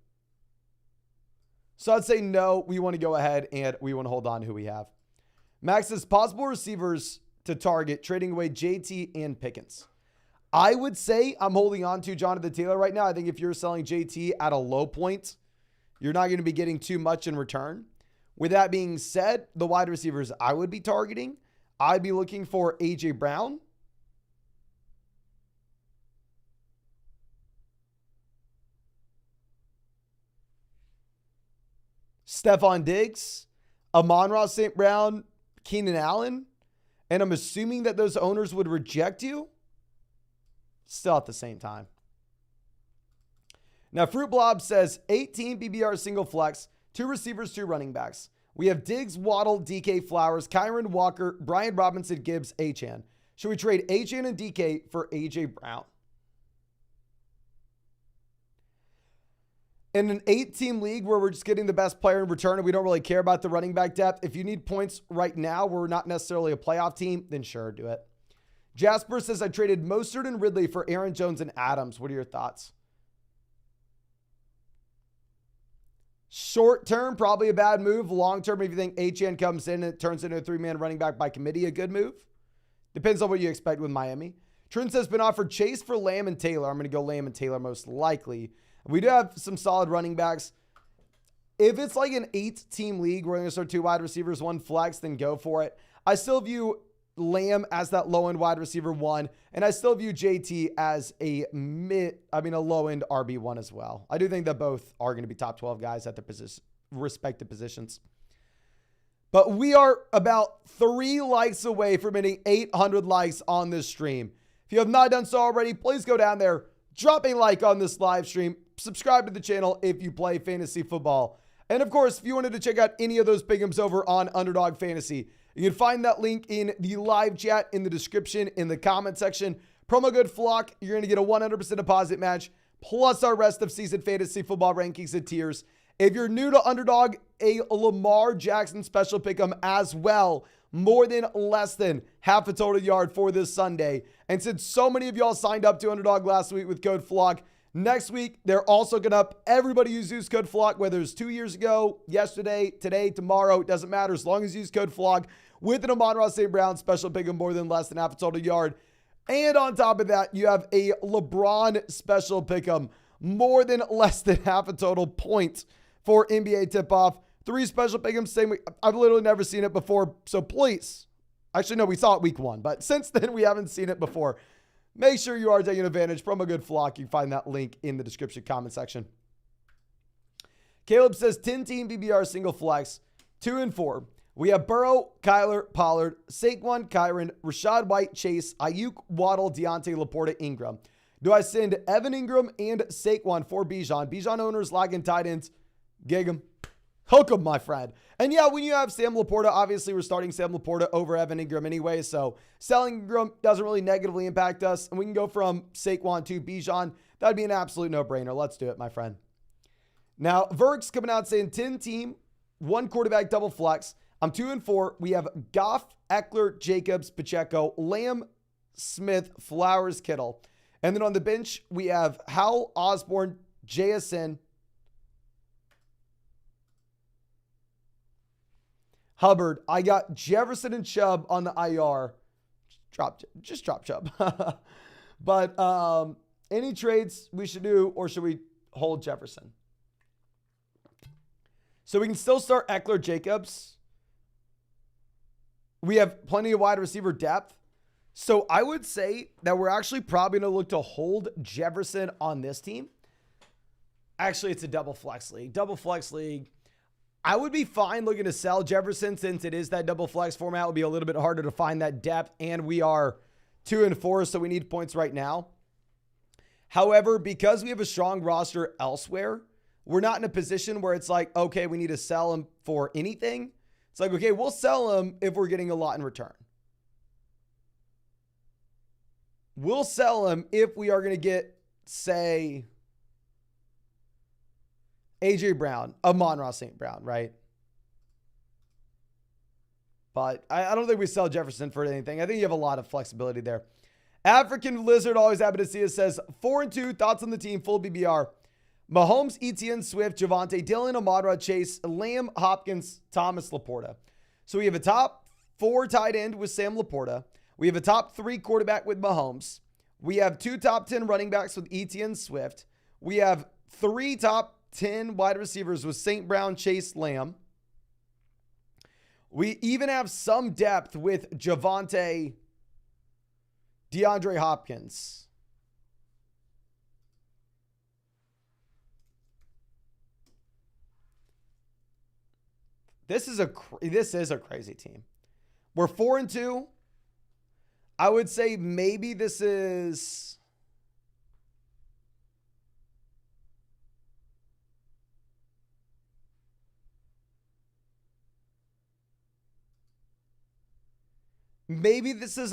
So I'd say no, we want to go ahead and we want to hold on to who we have. Max says possible receivers to target, trading away JT and Pickens. I would say I'm holding on to Jonathan Taylor right now. I think if you're selling JT at a low point, you're not going to be getting too much in return. With that being said, the wide receivers I would be targeting, I'd be looking for A.J. Brown. Stephon Diggs, Amon-Ra St. Brown, Keenan Allen. And I'm assuming that those owners would reject you. Still at the same time. Now, Fruit Blob says 18 BBR single flex, 2 receivers, 2 running backs. We have Diggs, Waddle, DK, Flowers, Kyron Walker, Brian Robinson, Gibbs, Achane. Should we trade Achane and DK for A.J. Brown? In an 8-team league where we're just getting the best player in return and we don't really care about the running back depth, if you need points right now where we're not necessarily a playoff team, then sure, do it. Jasper says, I traded Mostert and Ridley for Aaron Jones and Adams. What are your thoughts? Short term, probably a bad move. Long term, if you think Achane comes in and it turns into a 3-man running back by committee, a good move. Depends on what you expect with Miami. Trent says, been offered Chase for Lamb and Taylor. I'm going to go Lamb and Taylor most likely. We do have some solid running backs. If it's like an 8-team league where we're going to start 2 wide receivers, 1 flex, then go for it. I still view Lamb as that low-end wide receiver 1, and I still view JT as a low-end RB1 as well. I do think that both are going to be top 12 guys at their respective positions. But we are about 3 likes away from hitting 800 likes on this stream. If you have not done so already, please go down there, drop a like on this live stream, subscribe to the channel if you play fantasy football. And of course, if you wanted to check out any of those pick'ems over on Underdog Fantasy, you can find that link in the live chat, in the description, in the comment section. Promo code FLOCK, you're going to get a 100% deposit match, plus our rest of season fantasy football rankings and tiers. If you're new to Underdog, a Lamar Jackson special pick'em as well. More than less than half a total yard for this Sunday. And since so many of y'all signed up to Underdog last week with code FLOCK, next week, they're also going to up everybody who's used code FLOCK, whether it's 2 years ago, yesterday, today, tomorrow, it doesn't matter. As long as you use code FLOCK with an Amon-Ra St. Brown special pick'em more than less than half a total yard. And on top of that, you have a LeBron special pick'em more than less than half a total point for NBA tip-off. 3 special pick'ems, same week. I've literally never seen it before, so please. Actually, no, we saw it week 1, but since then, we haven't seen it before. Make sure you are taking advantage. Promo code FLOCK. You can find that link in the description comment section. Caleb says 10-team BBR single flex, 2-4. We have Burrow, Kyler, Pollard, Saquon, Kyron, Rashad White, Chase, Ayuk, Waddle, Deontay, Laporta, Ingram. Do I send Evan Ingram and Saquon for Bijan? Bijan owners lagging tight ends. Gig 'em. Hook 'em, my friend. And yeah, when you have Sam Laporta, obviously we're starting Sam Laporta over Evan Ingram anyway, so selling Ingram doesn't really negatively impact us, and we can go from Saquon to Bijan. That'd be an absolute no-brainer. Let's do it, my friend. Now, Verk's coming out saying 10-team, 1 quarterback double flex. I'm 2-4. We have Goff, Eckler, Jacobs, Pacheco, Lamb, Smith, Flowers, Kittle. And then on the bench, we have Howell, Osborne, JSN, Hubbard. I got Jefferson and Chubb on the IR. Just drop Chubb. But any trades we should do, or should we hold Jefferson? So we can still start Eckler, Jacobs. We have plenty of wide receiver depth. So I would say that we're actually probably going to look to hold Jefferson on this team. Actually, it's a double flex league. Double flex league. I would be fine looking to sell Jefferson since it is that double flex format. It would be a little bit harder to find that depth, and we are 2-4, so we need points right now. However, because we have a strong roster elsewhere, we're not in a position where it's like, okay, we need to sell him for anything. It's like, okay, we'll sell him if we're getting a lot in return. We'll sell him if we are going to get, say, A.J. Brown, Amon-Ra St. Brown, right? But I don't think we sell Jefferson for anything. I think you have a lot of flexibility there. African Lizard, always happy to see us, says 4-2, thoughts on the team, full BBR. Mahomes, Etienne, Swift, Javonte, Dillon, Amon-Ra, Chase, Lamb, Hopkins, Thomas, Laporta. So we have a top 4 tight end with Sam Laporta. We have a top 3 quarterback with Mahomes. We have 2 top 10 running backs with Etienne, Swift. We have 3 top 10 wide receivers with St. Brown, Chase, Lamb. We even have some depth with Javonte, DeAndre Hopkins. This is a crazy team. We're 4-2. I would say maybe this is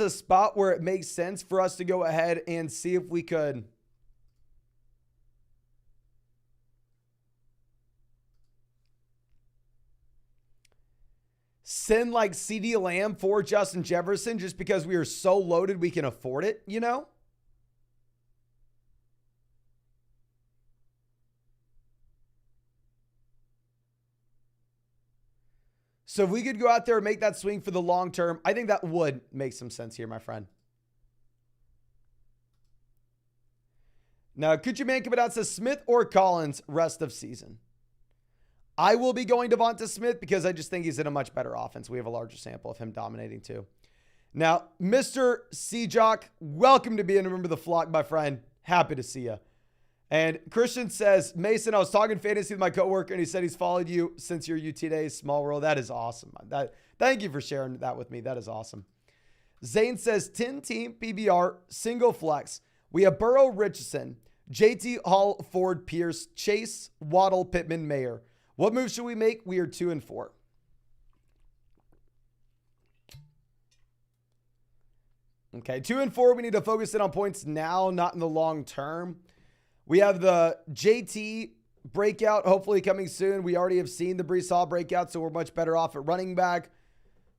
a spot where it makes sense for us to go ahead and see if we could send like CeeDee Lamb for Justin Jefferson just because we are so loaded we can afford it, you know? So if we could go out there and make that swing for the long term, I think that would make some sense here, my friend. Now, could you man coming out says Smith or Collins rest of season? I will be going Devonta Smith because I just think he's in a much better offense. We have a larger sample of him dominating too. Now, Mr. Seajock, welcome to being a member of the flock, my friend. Happy to see you. And Christian says, Mason, I was talking fantasy with my coworker and he said he's followed you since your UT days. Small world. That is awesome. Thank you for sharing that with me. That is awesome. Zane says 10-team PBR, single flex. We have Burrow, Richardson, JT, Hall, Ford, Pierce, Chase, Waddle, Pittman, Mayer. What move should we make? We are 2-4. Okay, 2-4. We need to focus in on points now, not in the long term. We have the JT breakout hopefully coming soon. We already have seen the Breece Hall breakout, so we're much better off at running back.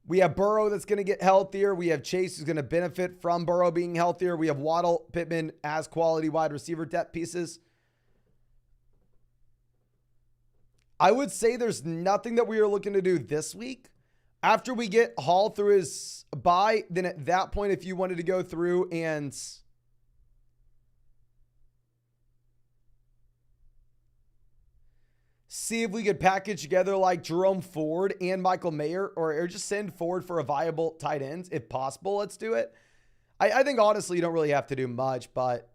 We have Burrow that's going to get healthier. We have Chase who's going to benefit from Burrow being healthier. We have Waddle, Pittman as quality wide receiver depth pieces. I would say there's nothing that we are looking to do this week. After we get Hall through his bye, then at that point, if you wanted to go through and see if we could package together like Jerome Ford and Michael Mayer, or just send Ford for a viable tight end, if possible, let's do it. I think honestly, you don't really have to do much, but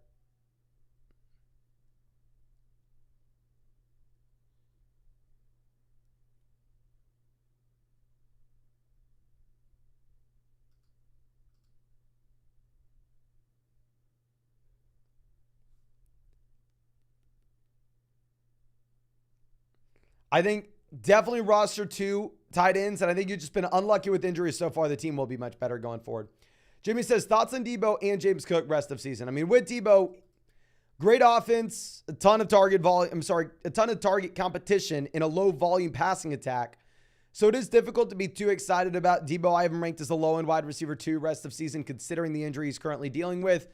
I think definitely roster 2 tight ends, and I think you've just been unlucky with injuries so far. The team will be much better going forward. Jimmy says, thoughts on Debo and James Cook rest of season? I mean, with Debo, great offense, a ton of target competition in a low volume passing attack. So it is difficult to be too excited about Debo. I have him ranked as a low-end wide receiver 2 rest of season, considering the injury he's currently dealing with.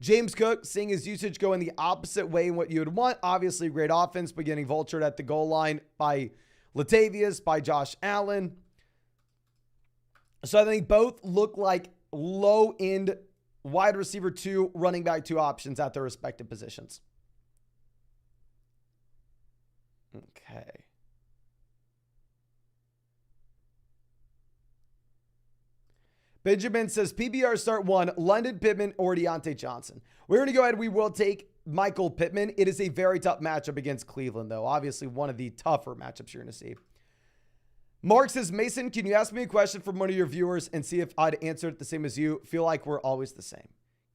James Cook, seeing his usage go in the opposite way in what you would want. Obviously, great offense, but getting vultured at the goal line by Latavius, by Josh Allen. So I think both look like low end wide receiver 2, running back 2 options at their respective positions. Okay. Benjamin says PBR start 1, London Pittman or Deontay Johnson. We're going to go ahead. We will take Michael Pittman. It is a very tough matchup against Cleveland, though. Obviously, one of the tougher matchups you're going to see. Mark says, Mason, can you ask me a question from one of your viewers and see if I'd answer it the same as you? Feel like we're always the same.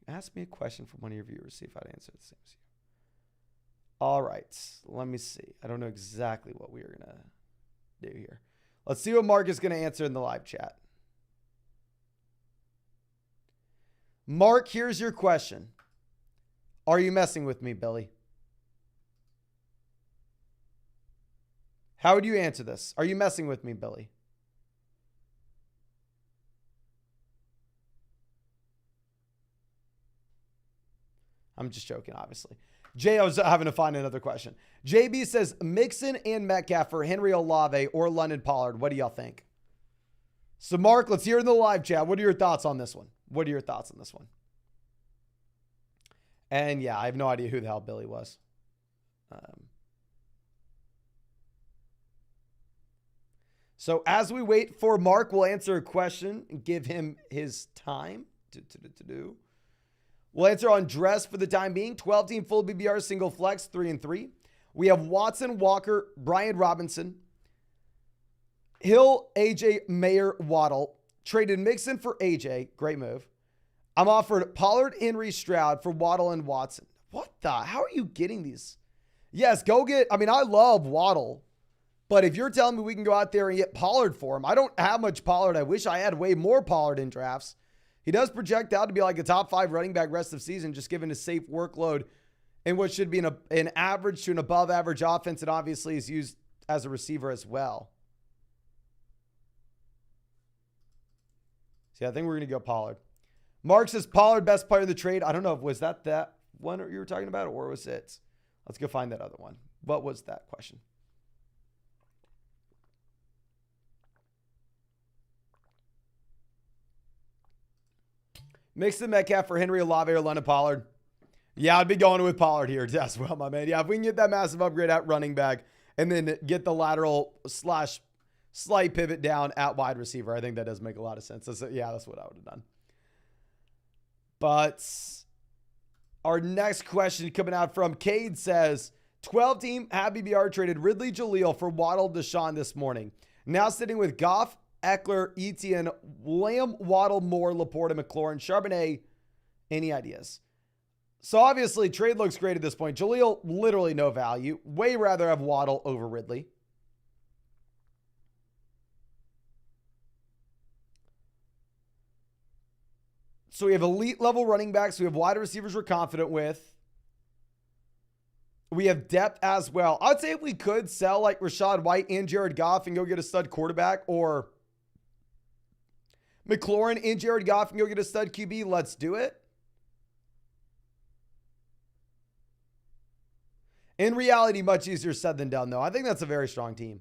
Ask me a question from one of your viewers, see if I'd answer it the same as you. All right, let me see. I don't know exactly what we are going to do here. Let's see what Mark is going to answer in the live chat. Mark, here's your question. Are you messing with me, Billy? How would you answer this? Are you messing with me, Billy? I'm just joking, obviously. Jay, I was having to find another question. JB says, Mixon and Metcalf for Henry Olave or London Pollard. What do y'all think? So, Mark, let's hear in the live chat. What are your thoughts on this one? What are your thoughts on this one? And yeah, I have no idea who the hell Billy was. So as we wait for Mark, we'll answer a question and give him his time to do. We'll answer on dress for the time being. 12-team full BBR, single flex, 3-3. We have Watson, Walker, Brian Robinson, Hill, AJ, Mayer, Waddle. Traded Mixon for AJ. Great move. I'm offered Pollard, Henry, Stroud for Waddle and Watson. What the? How are you getting these? Yes, go get. I mean, I love Waddle. But if you're telling me we can go out there and get Pollard for him, I don't have much Pollard. I wish I had way more Pollard in drafts. He does project out to be like a top 5 running back rest of season, just given his safe workload in what should be an average to an above average offense, and obviously is used as a receiver as well. See, I think we're going to go Pollard. Mark says Pollard, best player of the trade. I don't know. Was that one you were talking about, or was it? Let's go find that other one. What was that question? Mixon, Metcalf for Henry Olave or London Pollard. Yeah, I'd be going with Pollard here as well, my man. Yeah, if we can get that massive upgrade at running back and then get the lateral / slight pivot down at wide receiver, I think that does make a lot of sense. That's what I would have done. But our next question coming out from Cade says, 12-team have BBR traded Ridley Jaleel for Waddle Deshaun this morning. Now sitting with Goff, Eckler, Etienne, Lamb, Waddle, Moore, Laporte, McLaurin, Charbonnet. Any ideas? So obviously, trade looks great at this point. Jaleel, literally no value. Way rather have Waddle over Ridley. So we have elite level running backs. We have wide receivers we're confident with. We have depth as well. I'd say if we could sell like Rashad White and Jared Goff and go get a stud quarterback, or McLaurin and Jared Goff and go get a stud QB, let's do it. In reality, much easier said than done, though. I think that's a very strong team.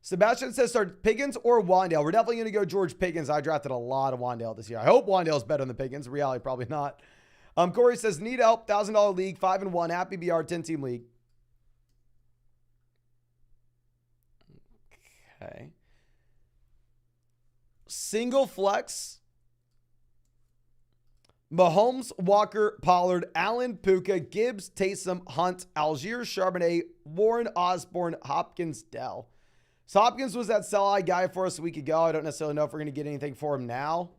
Sebastian says start Pickens or Wandale. We're definitely going to go George Pickens. I drafted a lot of Wandale this year. I hope Wandale's better than Pickens. In reality, probably not. Corey says need help. $1,000 league, 5-1, happy BR, 10-team league. Okay. Single flex. Mahomes, Walker, Pollard, Allen, Puka, Gibbs, Taysom, Hunt, Algier, Charbonnet, Warren, Osborne, Hopkins, Dell. So Hopkins was that sell-high guy for us a week ago. I don't necessarily know if we're going to get anything for him now.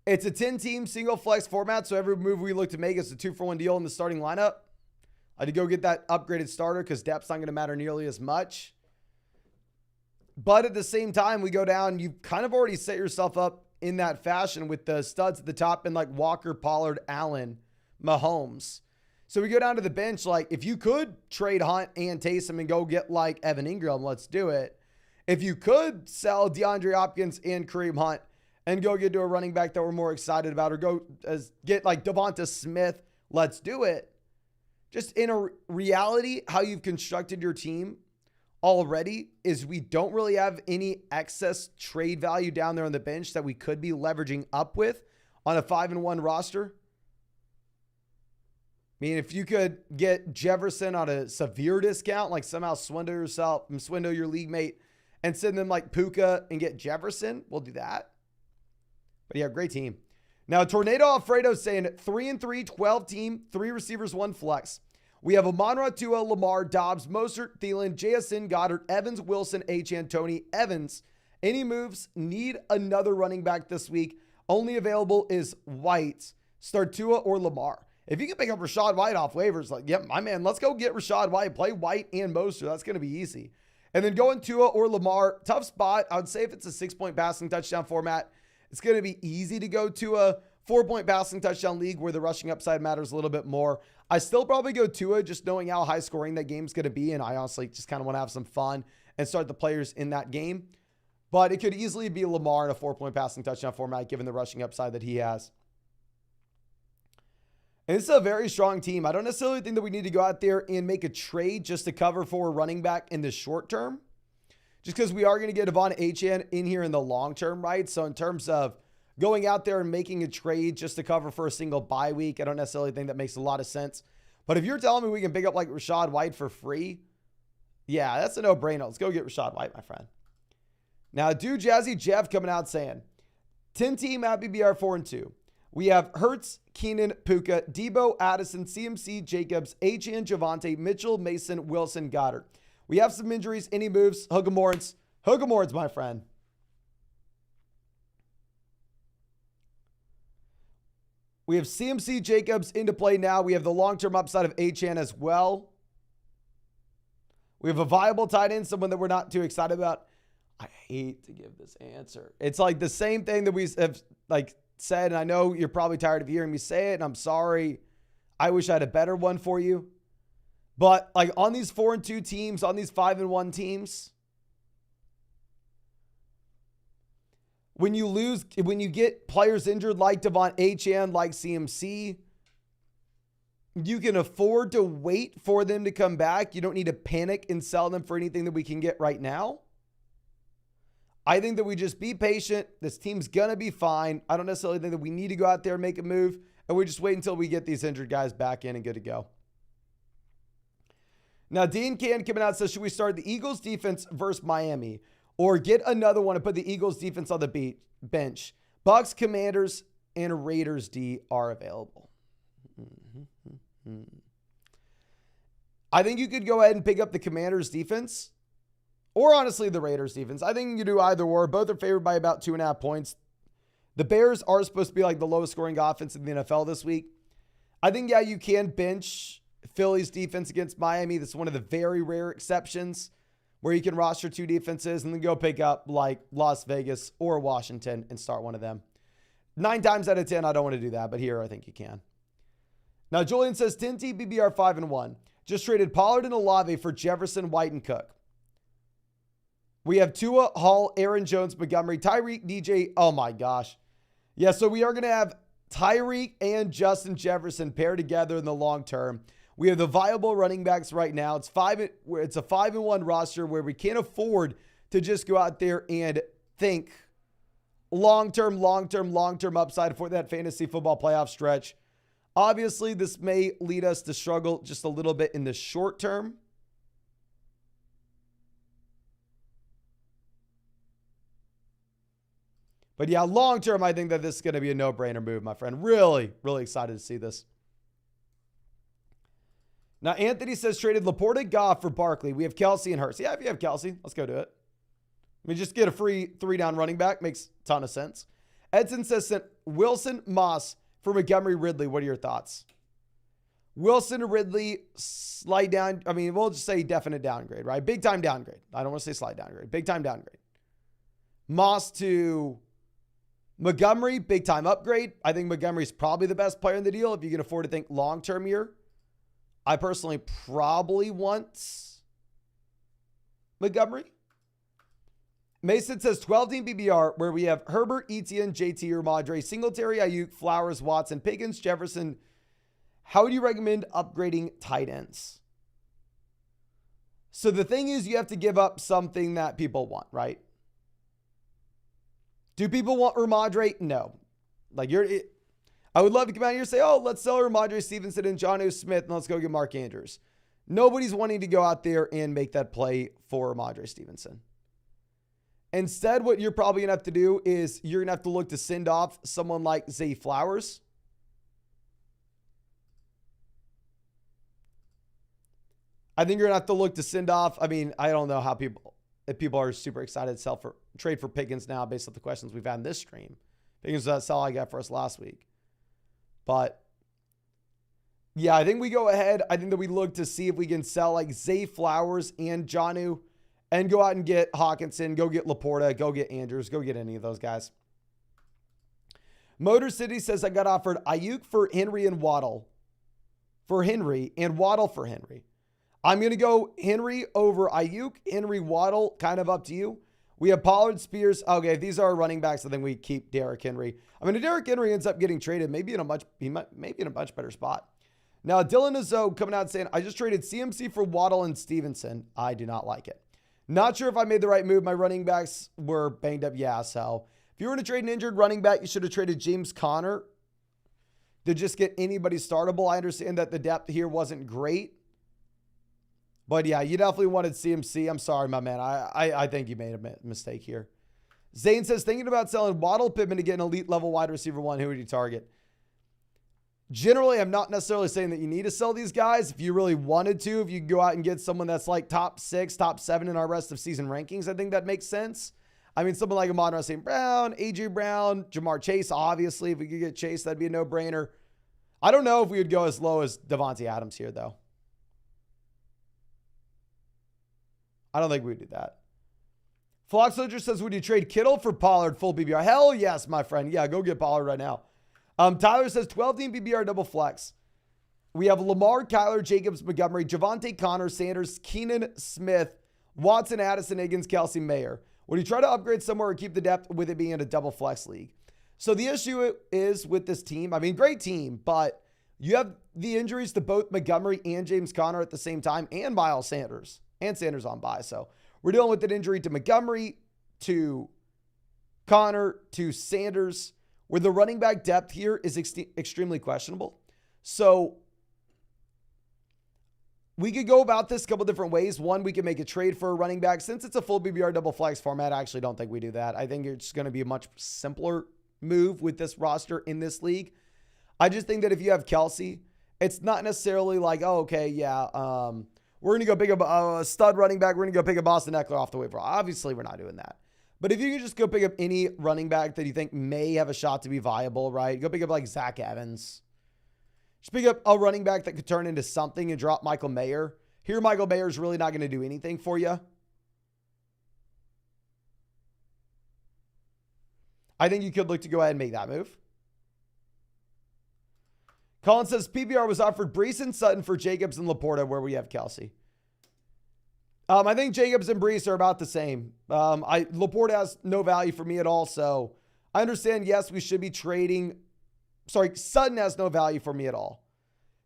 It's a 10-team single flex format, so every move we look to make is a 2-for-1 deal in the starting lineup. I had to go get that upgraded starter because depth's not going to matter nearly as much. But at the same time, we go down. You've kind of already set yourself up in that fashion with the studs at the top and like Walker, Pollard, Allen, Mahomes. So we go down to the bench. Like if you could trade Hunt and Taysom and go get like Evan Ingram, let's do it. If you could sell DeAndre Hopkins and Kareem Hunt and go get to a running back that we're more excited about, or go get like Devonta Smith, let's do it. Just in a reality, how you've constructed your team already is we don't really have any excess trade value down there on the bench that we could be leveraging up with on a 5-1 roster. I mean, if you could get Jefferson on a severe discount, like somehow swindle your league mate and send them like Puka and get Jefferson, we'll do that. But yeah, great team. Now, Tornado Alfredo saying 3-3, 12 team, 3 receivers, 1 flex. We have Amon-Ra, Tua, Lamar, Dobbs, Mostert, Thielen, JSN, Goddard, Evans, Wilson, Achane, Tony, Evans. Any moves? Need another running back this week. Only available is White. Start Tua or Lamar. If you can pick up Rachaad White off waivers, like, yep, my man, let's go get Rachaad White. Play White and Mostert. That's going to be easy. And then going Tua or Lamar. Tough spot. I would say if it's a 6-point passing touchdown format, it's going to be easy to go to a 4-point passing touchdown league where the rushing upside matters a little bit more. I still probably go Tua just knowing how high scoring that game's going to be. And I honestly just kind of want to have some fun and start the players in that game. But it could easily be Lamar in a 4-point passing touchdown format given the rushing upside that he has. And this is a very strong team. I don't necessarily think that we need to go out there and make a trade just to cover for a running back in the short term. Just because we are going to get Devon Achane in here in the long term, right? So in terms of going out there and making a trade just to cover for a single bye week, I don't necessarily think that makes a lot of sense. But if you're telling me we can pick up like Rachaad White for free, yeah, that's a no-brainer. Let's go get Rachaad White, my friend. Now, Dude Jazzy Jeff coming out saying, 10-team at BBR 4-2. We have Hurts, Keenan, Puka, Debo, Addison, CMC, Jacobs, Achane, Javonte, Mitchell, Mason, Wilson, Goddard. We have some injuries. Any moves? Hookamorans. Hookamorans, my friend. We have CMC, Jacobs into play now. We have the long-term upside of Achane as well. We have a viable tight end, someone that we're not too excited about. I hate to give this answer. It's like the same thing that we have like said, and I know you're probably tired of hearing me say it, and I'm sorry. I wish I had a better one for you. But like on these 4-2 teams, on these 5-1 teams, when you get players injured like Devon Achane, like CMC, you can afford to wait for them to come back. You don't need to panic and sell them for anything that we can get right now. I think that we just be patient. This team's going to be fine. I don't necessarily think that we need to go out there and make a move. And we just wait until we get these injured guys back in and good to go. Now, Dean Can coming out says, should we start the Eagles defense versus Miami or get another one and put the Eagles defense on the bench? Bucks, Commanders, and Raiders D are available. I think you could go ahead and pick up the Commanders defense or honestly the Raiders defense. I think you can do either or. Both are favored by about 2.5 points. The Bears are supposed to be like the lowest scoring offense in the NFL this week. I think, yeah, you can bench Philly's defense against Miami. This is one of the very rare exceptions where you can roster 2 defenses and then go pick up like Las Vegas or Washington and start one of them. 9 times out of 10, I don't want to do that, but here I think you can. Now, Julian says 10T BBR 5-1. Just traded Pollard and Olave for Jefferson, White, and Cook. We have Tua, Hall, Aaron Jones, Montgomery, Tyreek, DJ. Oh my gosh. Yeah, so we are going to have Tyreek and Justin Jefferson paired together in the long term. We have the viable running backs right now. It's a 5-1 roster where we can't afford to just go out there and think long-term upside for that fantasy football playoff stretch. Obviously, this may lead us to struggle just a little bit in the short term. But yeah, long-term, I think that this is going to be a no-brainer move, my friend. Really, really excited to see this. Now, Anthony says traded Laporta, Goff for Barkley. We have Kelsey and Hurts. Yeah, if you have Kelsey, let's go do it. I mean, just get a free 3-down running back. Makes a ton of sense. Edson says sent Wilson, Moss for Montgomery, Ridley. What are your thoughts? Wilson to Ridley, slight down. I mean, we'll just say definite downgrade, right? Big time downgrade. I don't want to say slight downgrade. Big time downgrade. Moss to Montgomery, big time upgrade. I think Montgomery's probably the best player in the deal if you can afford to think long-term here. I personally probably want Montgomery. Mason says 12-team BBR where we have Herbert, Etienne, JT, or Madre, Singletary, Ayuk, Flowers, Watson, Pickens, Jefferson. How would you recommend upgrading tight ends? So the thing is, you have to give up something that people want, right? Do people want Ramondre? No. I would love to come out here and say, oh, let's sell Ramondre Stevenson and Jonnu Smith and let's go get Mark Andrews. Nobody's wanting to go out there and make that play for Ramondre Stevenson. Instead, what you're probably going to have to do is you're going to have to look to send off someone like Zay Flowers. I think you're going to have to look to send off. I mean, I don't know if people are super excited to trade for Pickens now based on the questions we've had in this stream. Pickens, that's all I got for us last week. But yeah, I think we go ahead. I think that we look to see if we can sell like Zay Flowers and Jonnu and go out and get Hawkinson, go get Laporta, go get Andrews, go get any of those guys. Motor City says I got offered Ayuk for Henry and Waddle for Henry and Waddle for Henry. I'm going to go Henry over Ayuk, Henry, Waddle, kind of up to you. We have Pollard, Spears. Okay, if these are our running backs, I think we keep Derrick Henry. I mean, if Derrick Henry ends up getting traded, maybe in a much better spot. Now, Dylan Izzo coming out saying, I just traded CMC for Waddle and Stevenson. I do not like it. Not sure if I made the right move. My running backs were banged up. Yeah, so if you were to trade an injured running back, you should have traded James Conner to just get anybody startable. I understand that the depth here wasn't great. But yeah, you definitely wanted CMC. I'm sorry, my man. I think you made a mistake here. Zane says, thinking about selling Waddle, Pittman to get an elite level wide receiver one. Who would you target? Generally, I'm not necessarily saying that you need to sell these guys. If you really wanted to, if you go out and get someone that's like top 6, top 7 in our rest of season rankings, I think that makes sense. I mean, someone like Amon-Ra St. Brown, A.J. Brown, Jamar Chase, obviously. If we could get Chase, that'd be a no-brainer. I don't know if we would go as low as Devontae Adams here, though. I don't think we would do that. Flock Soldier says, would you trade Kittle for Pollard full BBR? Hell yes, my friend. Yeah, go get Pollard right now. Tyler says 12-team BBR double flex. We have Lamar, Kyler, Jacobs, Montgomery, Javonte, Connor, Sanders, Keenan, Smith, Watson, Addison, Higgins, Kelsey, Mayer. Would you try to upgrade somewhere or keep the depth with it being in a double flex league? So the issue is with this team, I mean, great team, but you have the injuries to both Montgomery and James Conner at the same time, and Miles Sanders. And Sanders on bye. So we're dealing with an injury to Montgomery, to Connor, to Sanders, where the running back depth here is extremely questionable. So we could go about this a couple different ways. One, we could make a trade for a running back. Since it's a full BBR double flex format, I actually don't think we do that. I think it's going to be a much simpler move with this roster in this league. I just think that if you have Kelsey, it's not necessarily like, oh, okay, yeah, we're going to go pick up a stud running back. We're going to go pick up Austin Eckler off the waiver. Obviously, we're not doing that. But if you can just go pick up any running back that you think may have a shot to be viable, right? Go pick up like Zach Evans. Just pick up a running back that could turn into something and drop Michael Mayer. Here, Michael Mayer is really not going to do anything for you. I think you could look to go ahead and make that move. Colin says PBR was offered Brees and Sutton for Jacobs and Laporta, where we have Kelsey. I think Jacobs and Brees are about the same. Laporta has no value for me at all, so I understand, yes, we should be trading. Sorry, Sutton has no value for me at all.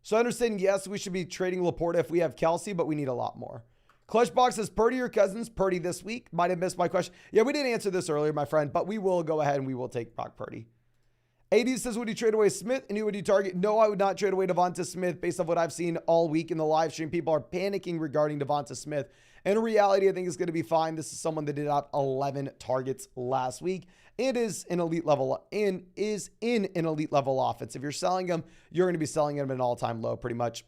So I understand, yes, we should be trading Laporta if we have Kelsey, but we need a lot more. Clutchbox says Purdy or Cousins? Purdy this week. Might have missed my question. Yeah, we didn't answer this earlier, my friend, but we will go ahead and we will take Brock Purdy. AD says, would you trade away Smith and who would you target? No, I would not trade away Devonta Smith based on what I've seen all week in the live stream. People are panicking regarding Devonta Smith. And in reality, I think it's going to be fine. This is someone that did out 11 targets last week. It is an elite level and is in an elite level offense. If you're selling him, you're going to be selling him at an all-time low pretty much.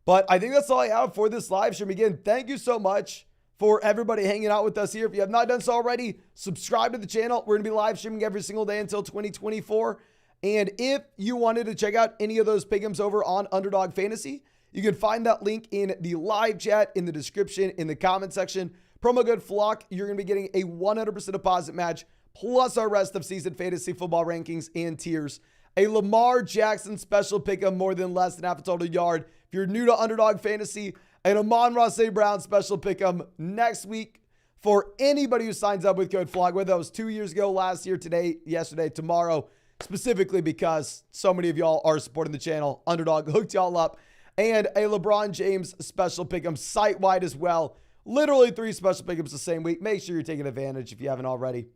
But I think that's all I have for this live stream. Again, thank you so much for everybody hanging out with us here. If you have not done so already, subscribe to the channel. We're going to be live streaming every single day until 2024. And if you wanted to check out any of those pick'ems over on Underdog Fantasy, you can find that link in the live chat, in the description, in the comment section. Promo code FLOCK, you're going to be getting a 100% deposit match, plus our rest of season fantasy football rankings and tiers. A Lamar Jackson special pick'em, more than less than half a total yard. If you're new to Underdog Fantasy, and Amon-Ra St. Brown special pick'em next week for anybody who signs up with code FLOCK, whether that was 2 years ago, last year, today, yesterday, tomorrow, specifically because so many of y'all are supporting the channel. Underdog hooked y'all up. and a LeBron James special pick'em site-wide as well. Literally 3 special pick'ems the same week. Make sure you're taking advantage if you haven't already.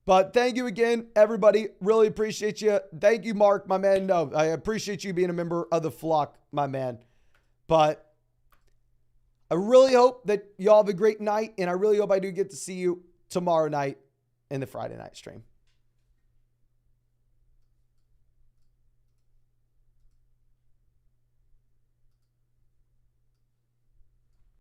But thank you again, everybody. Really appreciate you. Thank you, Mark, my man. No, I appreciate you being a member of the flock, my man. But I really hope that y'all have a great night, and I really hope I do get to see you tomorrow night in the Friday night stream.